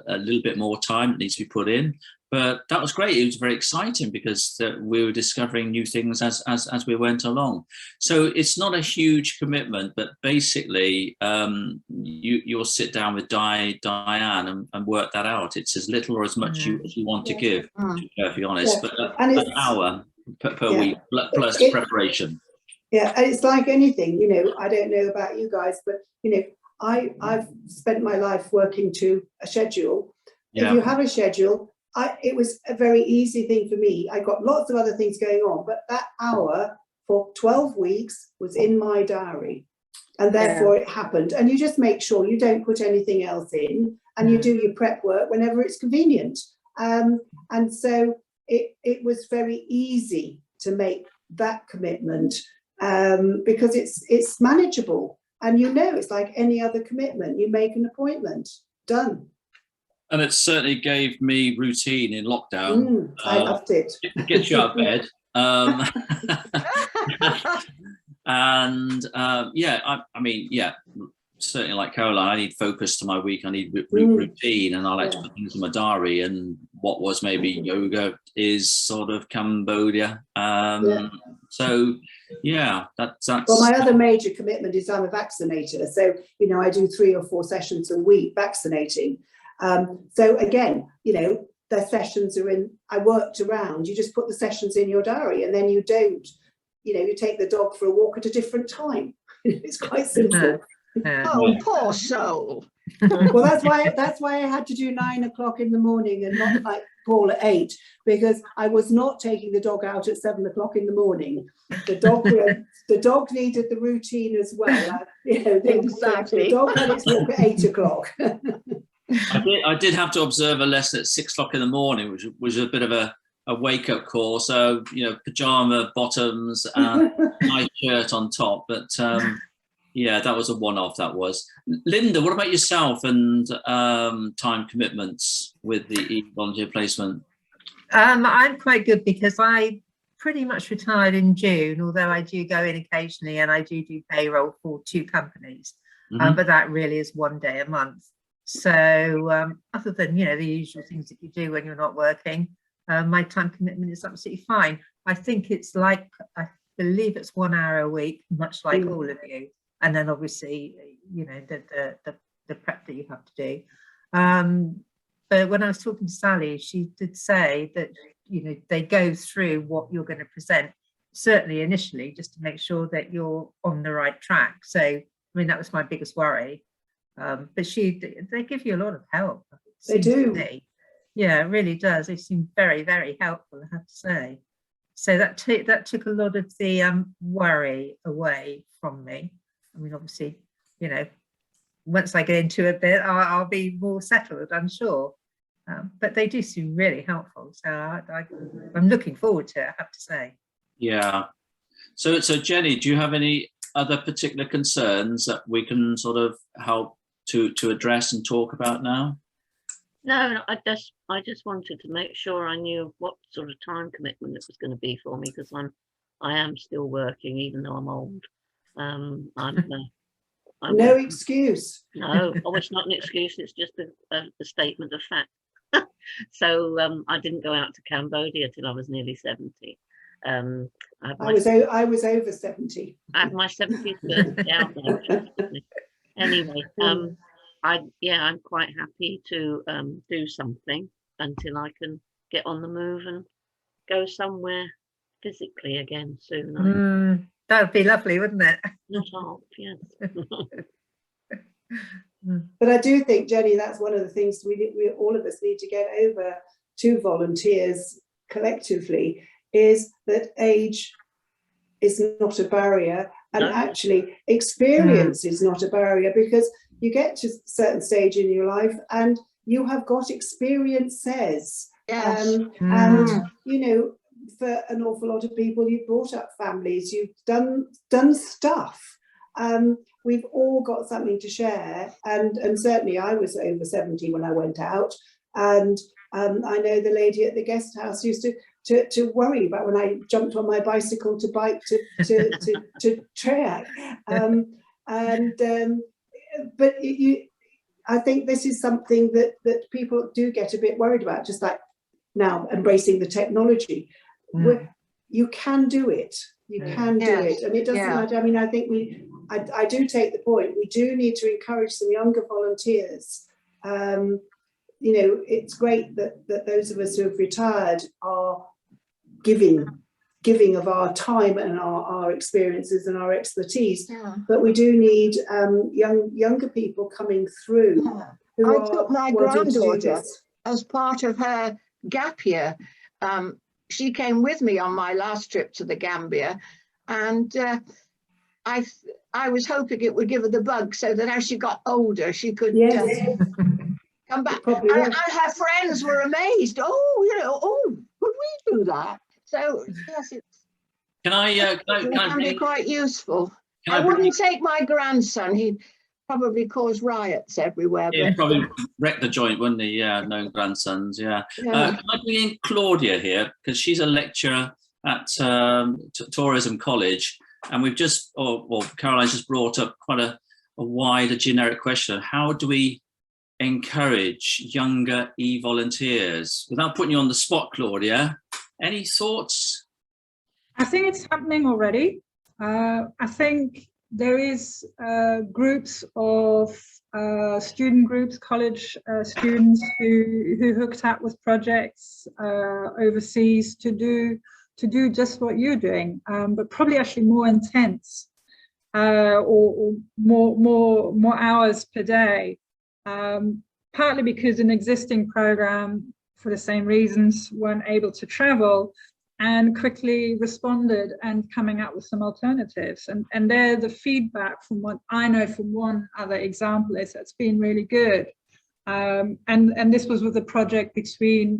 little bit more time that needs to be put in, but that was great. It was very exciting because we were discovering new things as we went along. So it's not a huge commitment, but basically you'll sit down with Diane and work that out. It's as little or as much as you want to give, to be perfectly honest, but an hour per week plus preparation. Yeah, and it's like anything, you know, I don't know about you guys, but you know, I've spent my life working to a schedule. If you have a schedule, it was a very easy thing for me. I got lots of other things going on, but that hour for 12 weeks was in my diary, and therefore it happened. And you just make sure you don't put anything else in, and you do your prep work whenever it's convenient. And so it was very easy to make that commitment because it's manageable. And you know, it's like any other commitment. You make an appointment, done. And it certainly gave me routine in lockdown. I loved it. It gets you out of bed. And I mean, certainly like Caroline, I need focus to my week. I need routine, and I like to put things in my diary. And what was maybe yoga is sort of Cambodia. So yeah, that's. Well, my other major commitment is I'm a vaccinator. So, you know, I do 3 or 4 sessions a week vaccinating. So again, you know, the sessions are in, I worked around, you just put the sessions in your diary, and then you don't, you know, you take the dog for a walk at a different time. It's quite simple. Oh, poor soul. Well, that's why I had to do 9 o'clock in the morning and not like Paul at 8, because I was not taking the dog out at 7 o'clock in the morning. The dog needed the routine as well. You know, Exactly. The dog had its walk at 8 o'clock. I did have to observe a lesson at 6 o'clock in the morning, which was a bit of a wake-up call. So, you know, pajama bottoms and nice shirt on top. But yeah, that was a one-off, that was. Linda, what about yourself and time commitments with the volunteer placement? I'm quite good because I pretty much retired in June, although I do go in occasionally and I do payroll for 2 companies. But that really is 1 day a month. So other than, you know, the usual things that you do when you're not working, my time commitment is absolutely fine. I think it's like, I believe it's 1 hour a week, much like all of you. And then obviously, you know, the prep that you have to do. But when I was talking to Sally, she did say that, you know, they go through what you're going to present, certainly initially, just to make sure that you're on the right track. So, I mean, that was my biggest worry. But they give you a lot of help. They do. Yeah, it really does. They seem very, very helpful, I have to say. So that took a lot of the worry away from me. I mean, obviously, you know, once I get into a bit, I'll be more settled, I'm sure. But they do seem really helpful. So I'm looking forward to it, I have to say. Yeah. So Jenny, do you have any other particular concerns that we can sort of help to address and talk about now? No, I just wanted to make sure I knew what sort of time commitment it was going to be for me, because I am still working, even though I'm old. I'm no excuse. No, it's not an excuse. It's just a statement of fact. So I didn't go out to Cambodia till I was nearly 70. I was over 70. I had my 70th birthday out there. Anyway, I'm quite happy to do something until I can get on the move and go somewhere physically again soon. That would be lovely, wouldn't it? Not half, yes. But I do think, Jenny, that's one of the things we all of us need to get over to volunteers collectively, is that age is not a barrier, and actually experience is not a barrier, because you get to a certain stage in your life and you have got experiences. Yes. And, you know, for an awful lot of people, you've brought up families, you've done stuff. We've all got something to share, and certainly I was over 70 when I went out, and I know the lady at the guest house used to worry about when I jumped on my bicycle to bike to Treac, but I think this is something that people do get a bit worried about, just like now embracing the technology. You can do it. You can do it, and it doesn't matter. I mean, I think I do take the point. We do need to encourage some younger volunteers. You know, it's great that those of us who have retired are giving of our time and our experiences and our expertise. But we do need younger people coming through. I took my granddaughter as part of her gap year. She came with me on my last trip to the Gambia, and I was hoping it would give her the bug, so that as she got older, she could come back. And her friends were amazed. Oh, you know, could we do that? So yes, it can be quite useful. I wouldn't take my grandson. He'd probably cause riots everywhere. He'd probably wreck the joint, wouldn't he? Yeah, no grandsons. Yeah. Can I bring in Claudia here, because she's a lecturer at Tourism College, and we've just, or Caroline's just brought up quite a wide, generic question. How do we encourage younger e-volunteers? Without putting you on the spot, Claudia, any thoughts? I think it's happening already. I think there is groups of student groups, college students who hooked up with projects overseas to do just what you're doing, but probably actually more intense or more hours per day. Partly because an existing program, for the same reasons, weren't able to travel, and quickly responded and coming up with some alternatives. And there, the feedback from what I know from one other example is that's been really good. And this was with a project between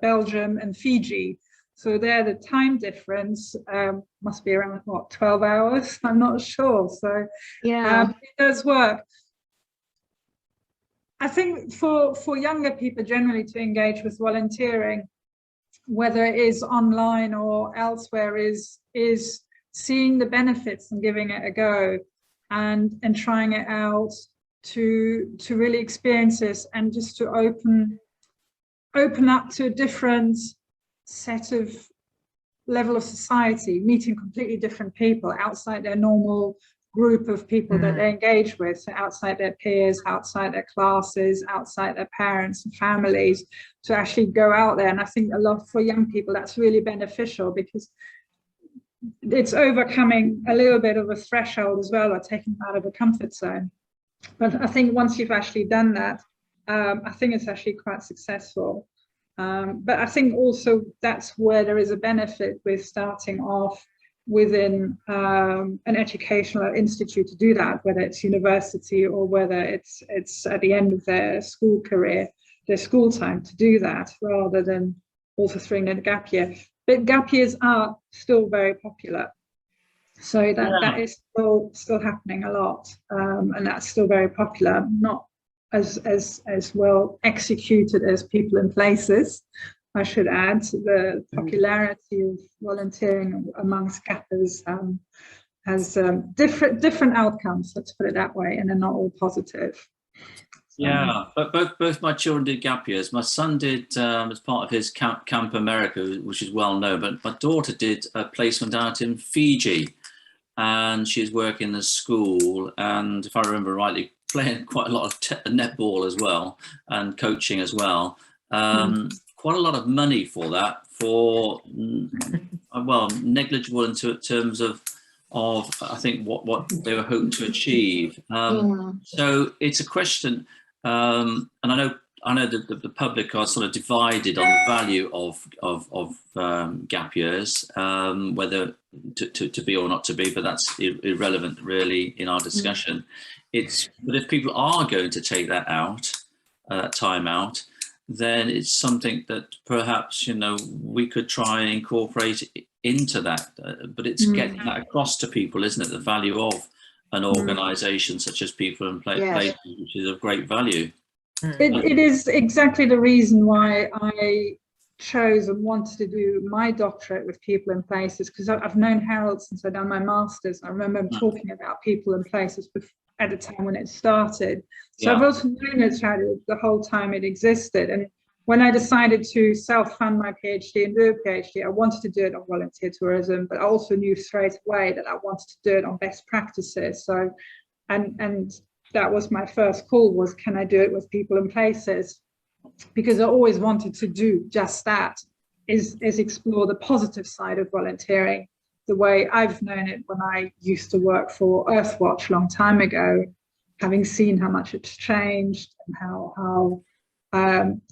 Belgium and Fiji. So there, the time difference must be around, what, 12 hours? I'm not sure. So yeah, it does work. I think for younger people generally to engage with volunteering, whether it is online or elsewhere, is seeing the benefits and giving it a go and trying it out to really experience this, and just to open up to a different set of level of society, meeting completely different people outside their normal group of people that they engage with, so outside their peers, outside their classes, outside their parents and families, to actually go out there. And I think a lot for young people that's really beneficial, because it's overcoming a little bit of a threshold as well, or taking them out of a comfort zone. But I think once you've actually done that, I think it's actually quite successful. But I think also that's where there is a benefit with starting off within an educational institute to do that, whether it's university or whether it's at the end of their school career, their school time, to do that, rather than also throwing in a gap year. But gap years are still very popular, so that is still happening a lot, and that's still very popular. Not as well executed as People and Places, I should add. The popularity of volunteering amongst gappers has different outcomes, let's put it that way, and they're not all positive. Yeah, but both my children did gap years. My son did as part of his Camp America, which is well known, but my daughter did a placement out in Fiji, and she's working in the school, and if I remember rightly, playing quite a lot of netball as well, and coaching as well. Quite a lot of money for that, for well, negligible in terms of I think what they were hoping to achieve. So it's a question, and I know that the public are sort of divided on the value of gap years, whether to be or not to be, but that's irrelevant really in our discussion. But if people are going to take that out, time out, then it's something that perhaps, we could try and incorporate into that. But it's getting that across to people, isn't it? The value of an organisation such as People and Places, which is of great value. It is exactly the reason why I chose and wanted to do my doctorate with People and Places, because I've known Harold since I'd done my master's. I remember him talking about People and Places at the time when it started. So I've also known it the whole time it existed. And when I decided to self-fund my PhD and do a PhD, I wanted to do it on volunteer tourism, but I also knew straight away that I wanted to do it on best practices. So, and that was my first call, was can I do it with People and Places? Because I always wanted to do just that, is explore the positive side of volunteering, the way I've known it when I used to work for Earthwatch a long time ago, having seen how much it's changed and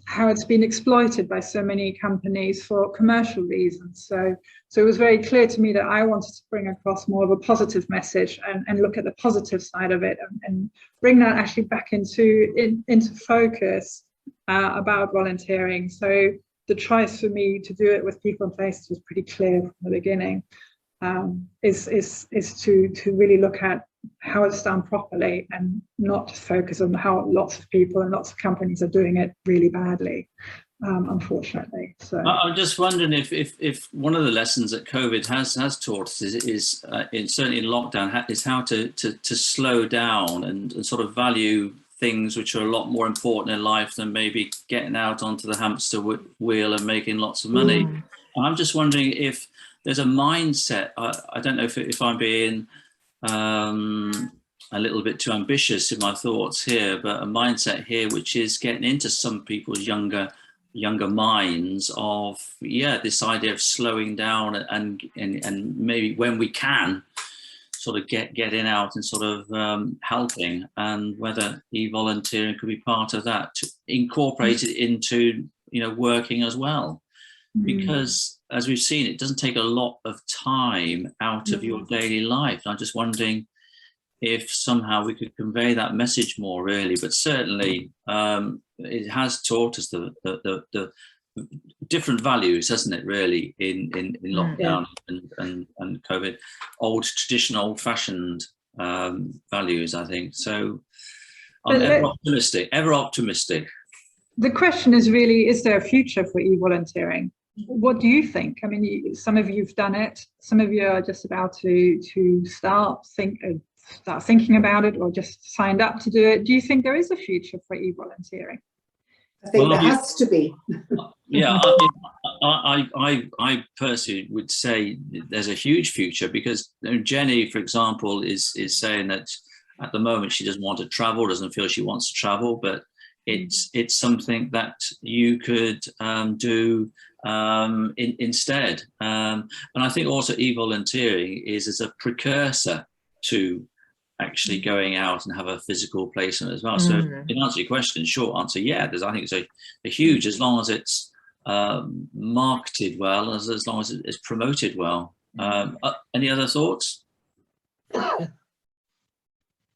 how it's been exploited by so many companies for commercial reasons. So it was very clear to me that I wanted to bring across more of a positive message and look at the positive side of it, and bring that actually back into focus about volunteering. So the choice for me to do it with People and Places was pretty clear from the beginning. Is to really look at how it's done properly, and not focus on how lots of people and lots of companies are doing it really badly, unfortunately. So I'm just wondering if one of the lessons that COVID has taught us is certainly in lockdown, is how to slow down and sort of value things which are a lot more important in life than maybe getting out onto the hamster wheel and making lots of money. And I'm just wondering if there's a mindset. I don't know if I'm being a little bit too ambitious in my thoughts here, but a mindset here which is getting into some people's younger minds of, this idea of slowing down and maybe when we can sort of getting out and sort of helping, and whether e-volunteering could be part of that, to incorporate it into working as well, because as we've seen, it doesn't take a lot of time out of your daily life. I'm just wondering if somehow we could convey that message more, really. But certainly it has taught us the different values, hasn't it, really, in lockdown and COVID, traditional old-fashioned values, I think. So I'm ever optimistic. The question is really, is there a future for e-volunteering? What do you think? I mean, some of you've done it, some of you are just about to start thinking about it, or just signed up to do it. Do you think there is a future for e-volunteering? I think there has to be. Yeah, I personally would say there's a huge future, because Jenny, for example, is saying that at the moment she doesn't want to travel, doesn't feel she wants to travel, but it's something that you could do instead. And I think also e-volunteering is as a precursor to actually going out and have a physical placement as well. So in answer to your question, short answer, I think it's a huge, as long as it's marketed well, as long as it's promoted well. Any other thoughts?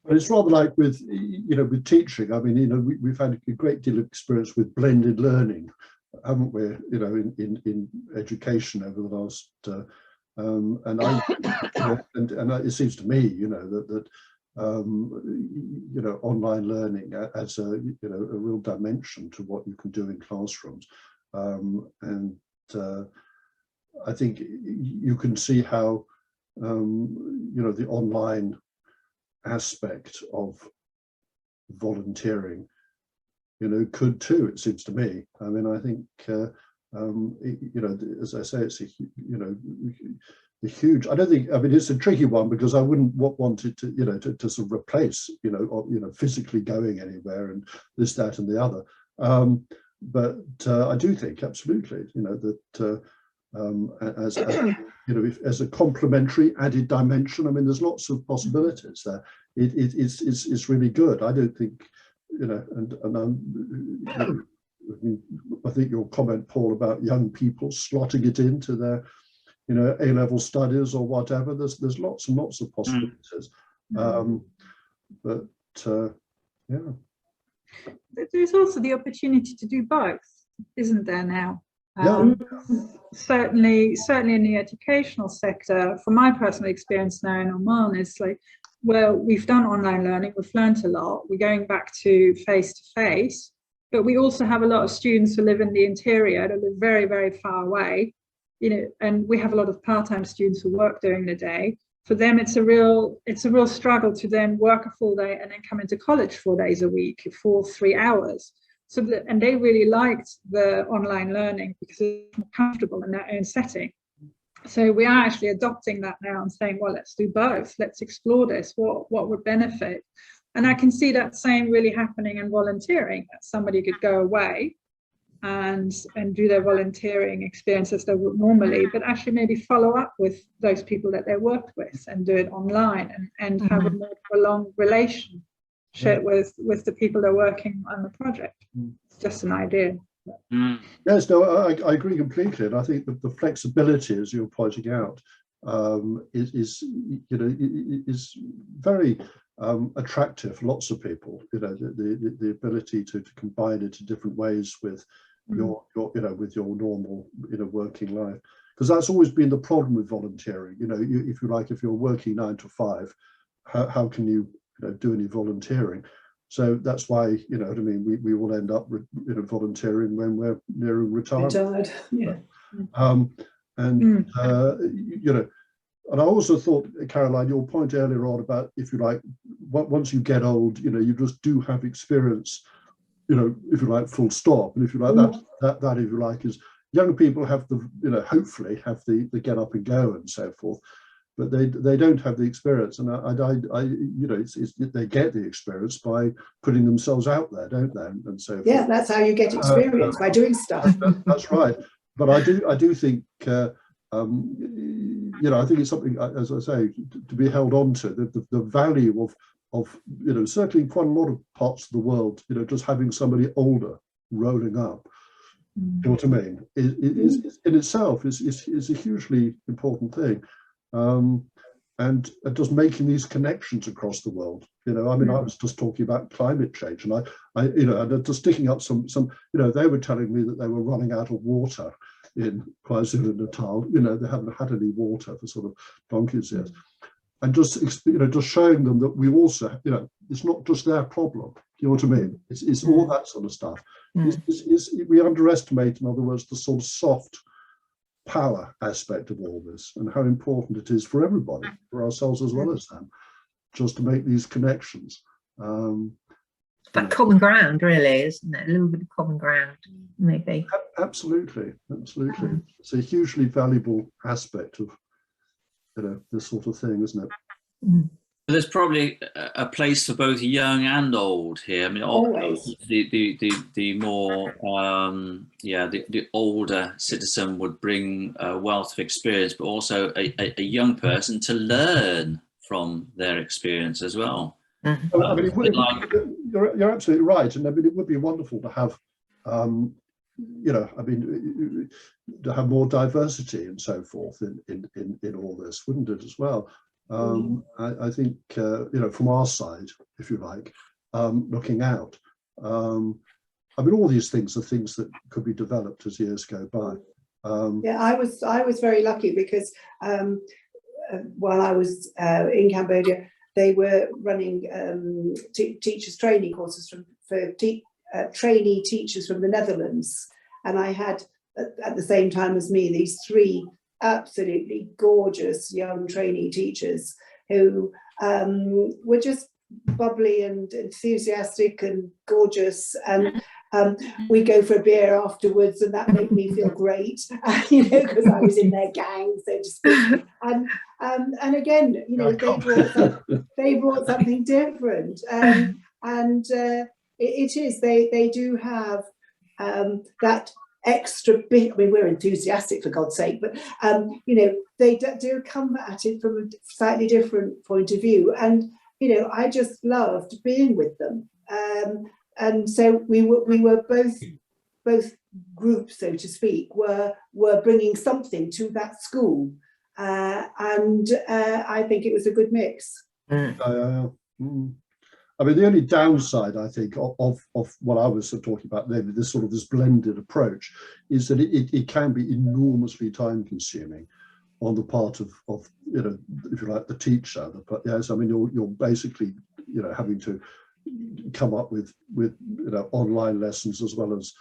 Well, it's rather like with teaching. I mean, we've had a great deal of experience with blended learning, haven't we? In education over the last and it seems to me, that online learning adds a real dimension to what you can do in classrooms, and I think you can see how the online aspect of volunteering could too, it seems to me. I mean, I think as I say, it's a huge, I don't think, I mean, it's a tricky one, because I wouldn't want it to sort of replace physically going anywhere and this, that and the other, but I do think absolutely that as a complementary added dimension, I mean, there's lots of possibilities there. It's really good. I don't think I think your comment, Paul, about young people slotting it into their A-level studies or whatever, there's lots and lots of possibilities. But there's also the opportunity to do both, isn't there now? Certainly in the educational sector, from my personal experience now in Oman, it's like, well, we've done online learning, we've learned a lot, we're going back to face-to-face, but we also have a lot of students who live in the interior, that live very, very far away, and we have a lot of part-time students who work during the day. For them, it's a real struggle to then work a full day and then come into college 4 days a week for 3 hours. And they really liked the online learning because it's more comfortable in their own setting. So we are actually adopting that now and saying, well, let's do both. Let's explore this. What would benefit? And I can see that same really happening in volunteering, that somebody could go away and do their volunteering experience as they would normally, but actually maybe follow up with those people that they worked with and do it online and have a more prolonged relationship with the people they're working on the project. It's just an idea. Yes, no, I agree completely, and I think that the flexibility, as you're pointing out, is very attractive for lots of people. The ability to combine it in different ways with your with your normal working life, because that's always been the problem with volunteering. If you're working 9 to 5, how can you do any volunteering? So that's why, we will end up volunteering when we're nearing retirement. And I also thought, Caroline, your point earlier on about, if you like, once you get old, you know, you just do have experience, you know, if you like, full stop. And if you like, that if you like, is young people have the, you know, hopefully have the get up and go and so forth, but they don't have the experience. And I you know, they get the experience by putting themselves out there, don't they? And so forth. Yeah, that's how you get experience, by doing stuff. That's right. But I do think, you know, I think it's something, as I say, to be held on to, the value of, you know, certainly in quite a lot of parts of the world, you know, just having somebody older rolling up, you know what I mean, is in itself is a hugely important thing. And just making these connections across the world, you know, I mean, I was just talking about climate change, and I you know, and just sticking up some, you know, they were telling me that they were running out of water in KwaZulu-Natal. You know, they haven't had any water for sort of donkeys years, and just, you know, just showing them that we also, you know, it's not just their problem. You know what I mean? It's all that sort of stuff. We underestimate, in other words, the sort of soft power aspect of all this, and how important it is for everybody, for ourselves as well as them, just to make these connections. That common ground, really, isn't it? A little bit of common ground, maybe. Absolutely. It's a hugely valuable aspect of, you know, this sort of thing, isn't it? There's probably a place for both young and old here. I mean, Always. the more the older citizen would bring a wealth of experience, but also a young person to learn from their experience as well. I mean, you're absolutely right, and I mean, it would be wonderful to have, you know, I mean, to have more diversity and so forth in all this, wouldn't it, as well? I think, you know, from our side, if you like, looking out, I mean, all these things are things that could be developed as years go by. Yeah, I was very lucky because while I was in Cambodia, they were running teachers training courses for trainee teachers from the Netherlands, and I had at the same time as me these three absolutely gorgeous young trainee teachers who were just bubbly and enthusiastic and gorgeous, and we go for a beer afterwards, and that made me feel great, you know, because I was in their gang, so to speak. And again, you know, they brought something different, and it is they do have that extra bit. I mean, we're enthusiastic, for God's sake, but you know, they do come at it from a slightly different point of view, and you know, I just loved being with them, and so we were both groups, so to speak, were bringing something to that school, and I think it was a good mix. I mean, the only downside, I think, of what I was talking about there, this sort of this blended approach, is that it can be enormously time consuming on the part of you know, if you like, the teacher. Yes, I mean, you're basically, you know, having to come up with you know, online lessons as well as,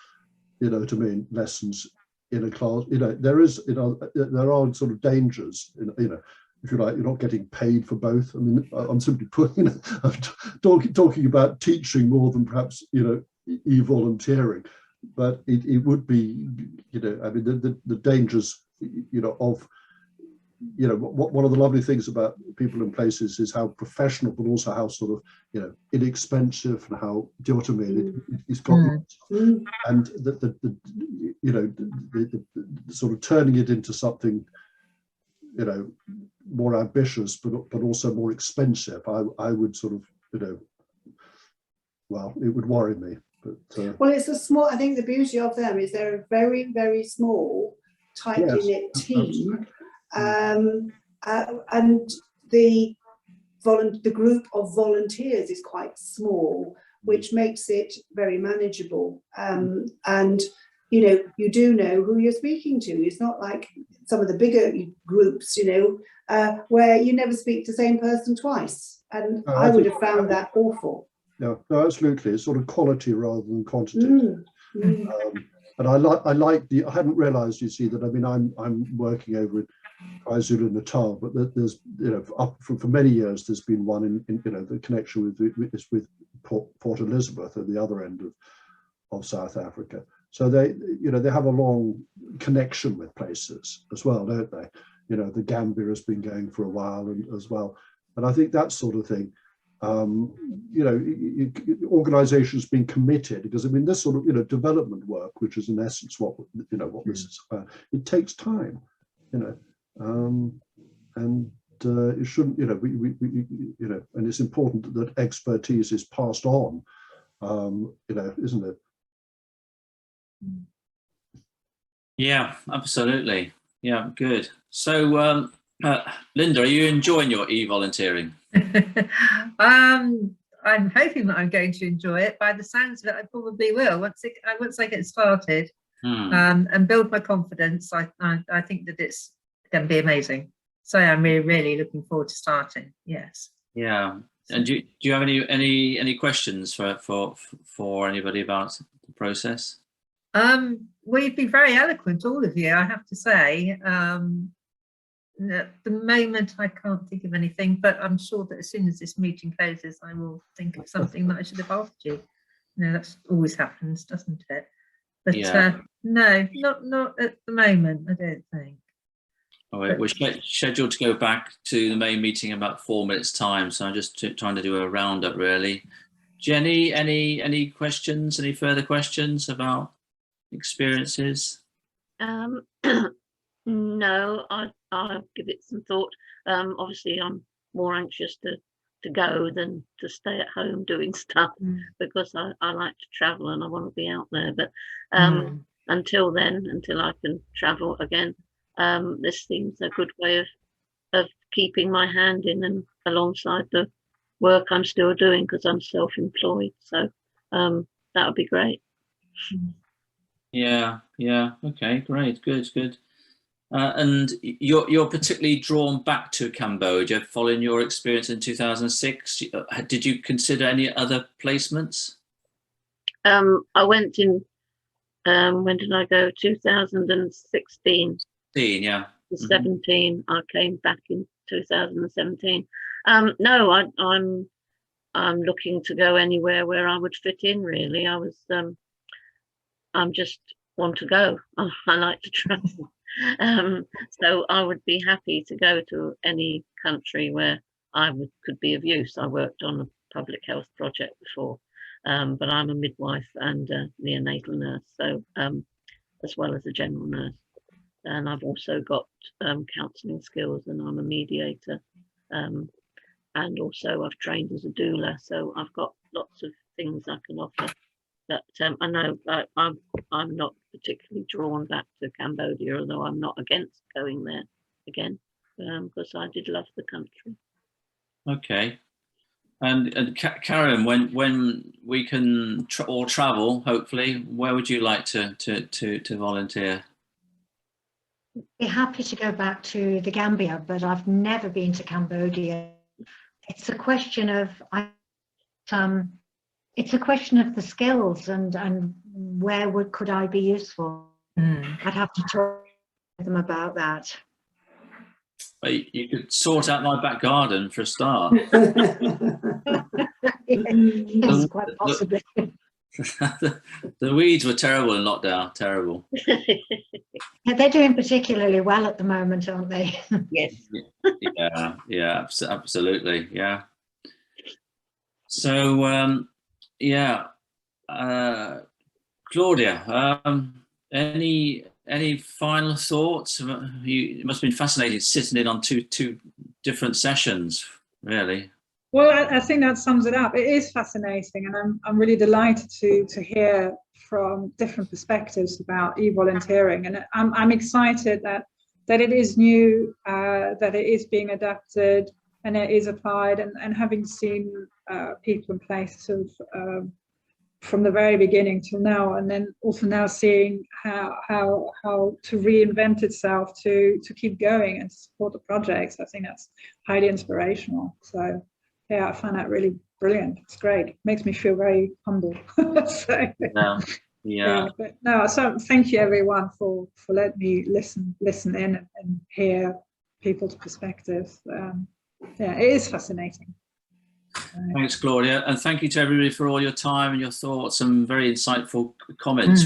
you know, to mean lessons in a class. You know, there is, you know, there are sort of dangers, you know, if you like, you're not getting paid for both. I mean, I'm simply putting, you know, I'm talking about teaching more than perhaps, you know, e-volunteering, but it would be, you know, I mean, the dangers, you know, of, you know, one of the lovely things about People and Places is how professional, but also how sort of, you know, inexpensive, and how, do you know what I mean? It's got, and the you know, the sort of turning it into something, you know, more ambitious, but also more expensive, I would sort of, you know, well, it would worry me. But well, it's a small, I think the beauty of them is they're a very, very small, tightly knit team, and the group of volunteers is quite small, which makes it very manageable, and you know, you do know who you're speaking to. It's not like some of the bigger groups, you know, where you never speak to the same person twice. And I would have found that awful. Yeah, no, absolutely. It's sort of quality rather than quantity. And I like I hadn't realised, you see, that I mean, I'm working over KwaZulu-Natal, but there's, you know, up for many years there's been one in you know, the connection with Port Elizabeth at the other end of South Africa. So they, you know, they have a long connection with places as well, don't they? You know, the Gambia has been going for a while as well, and I think that sort of thing. You know, organisations being committed, because I mean, this sort of, you know, development work, which is in essence what, you know, what this is about, it takes time, you know, and it shouldn't, you know, you know, and it's important that expertise is passed on, you know, isn't it? Yeah, absolutely. Yeah, good. So, Linda, are you enjoying your e-volunteering? I'm hoping that I'm going to enjoy it. By the sounds of it, I probably will once I get started, and build my confidence. I think that it's going to be amazing. So I'm really looking forward to starting. Yes. Yeah. And do you have any questions for anybody about the process? Well, you've been very eloquent, all of you, I have to say. At the moment, I can't think of anything, but I'm sure that as soon as this meeting closes, I will think of something that I should have asked you. You know, that's always happens, doesn't it? But yeah. No, not at the moment, I don't think. All right, we're scheduled to go back to the main meeting in about 4 minutes' time, so I'm just trying to do a roundup, really. Jenny, any questions? Any further questions about experiences? No, I'll give it some thought. Obviously, I'm more anxious to go than to stay at home doing stuff, because I like to travel and I want to be out there. But until then, until I can travel again, this seems a good way of keeping my hand in and alongside the work I'm still doing, because I'm self-employed. So that would be great. Yeah. Okay, great, good. And you're particularly drawn back to Cambodia following your experience in 2006. Did you consider any other placements? I went in, when did I go? 2016. Yeah. 17. I came back in 2017. No, I'm looking to go anywhere where I would fit in, really. I'm just want to go. I like to travel. So I would be happy to go to any country where I could be of use. I worked on a public health project before, but I'm a midwife and a neonatal nurse, so as well as a general nurse. And I've also got counselling skills, and I'm a mediator. And also I've trained as a doula, so I've got lots of things I can offer. But I know I'm not particularly drawn back to Cambodia, although I'm not against going there again, because I did love the country. Okay. And Karen, when we can all travel, hopefully, where would you like to volunteer? I'd be happy to go back to the Gambia, but I've never been to Cambodia. It's a question of it's a question of the skills and where could I be useful. I'd have to talk to them about that. Well, you could sort out my back garden for a start. Yes, quite possibly. The weeds were terrible in lockdown, terrible. Yeah, they're doing particularly well at the moment, aren't they? Yes. Yeah, absolutely, yeah. So, Claudia, any final thoughts? It must have been fascinating sitting in on two different sessions, really. Well, I think that sums it up. It is fascinating, and I'm really delighted to hear from different perspectives about e-volunteering, and I'm excited that it is new, that it is being adapted, and it is applied, and having seen people and places from the very beginning till now, and then also now seeing how to reinvent itself to keep going and support the projects. I think that's highly inspirational. So yeah, I find that really brilliant. It's great. Makes me feel very humble. So, yeah. But no, so thank you everyone for letting me listen in and hear people's perspective. Yeah, it is fascinating. Thanks, Gloria, and thank you to everybody for all your time and your thoughts and very insightful comments.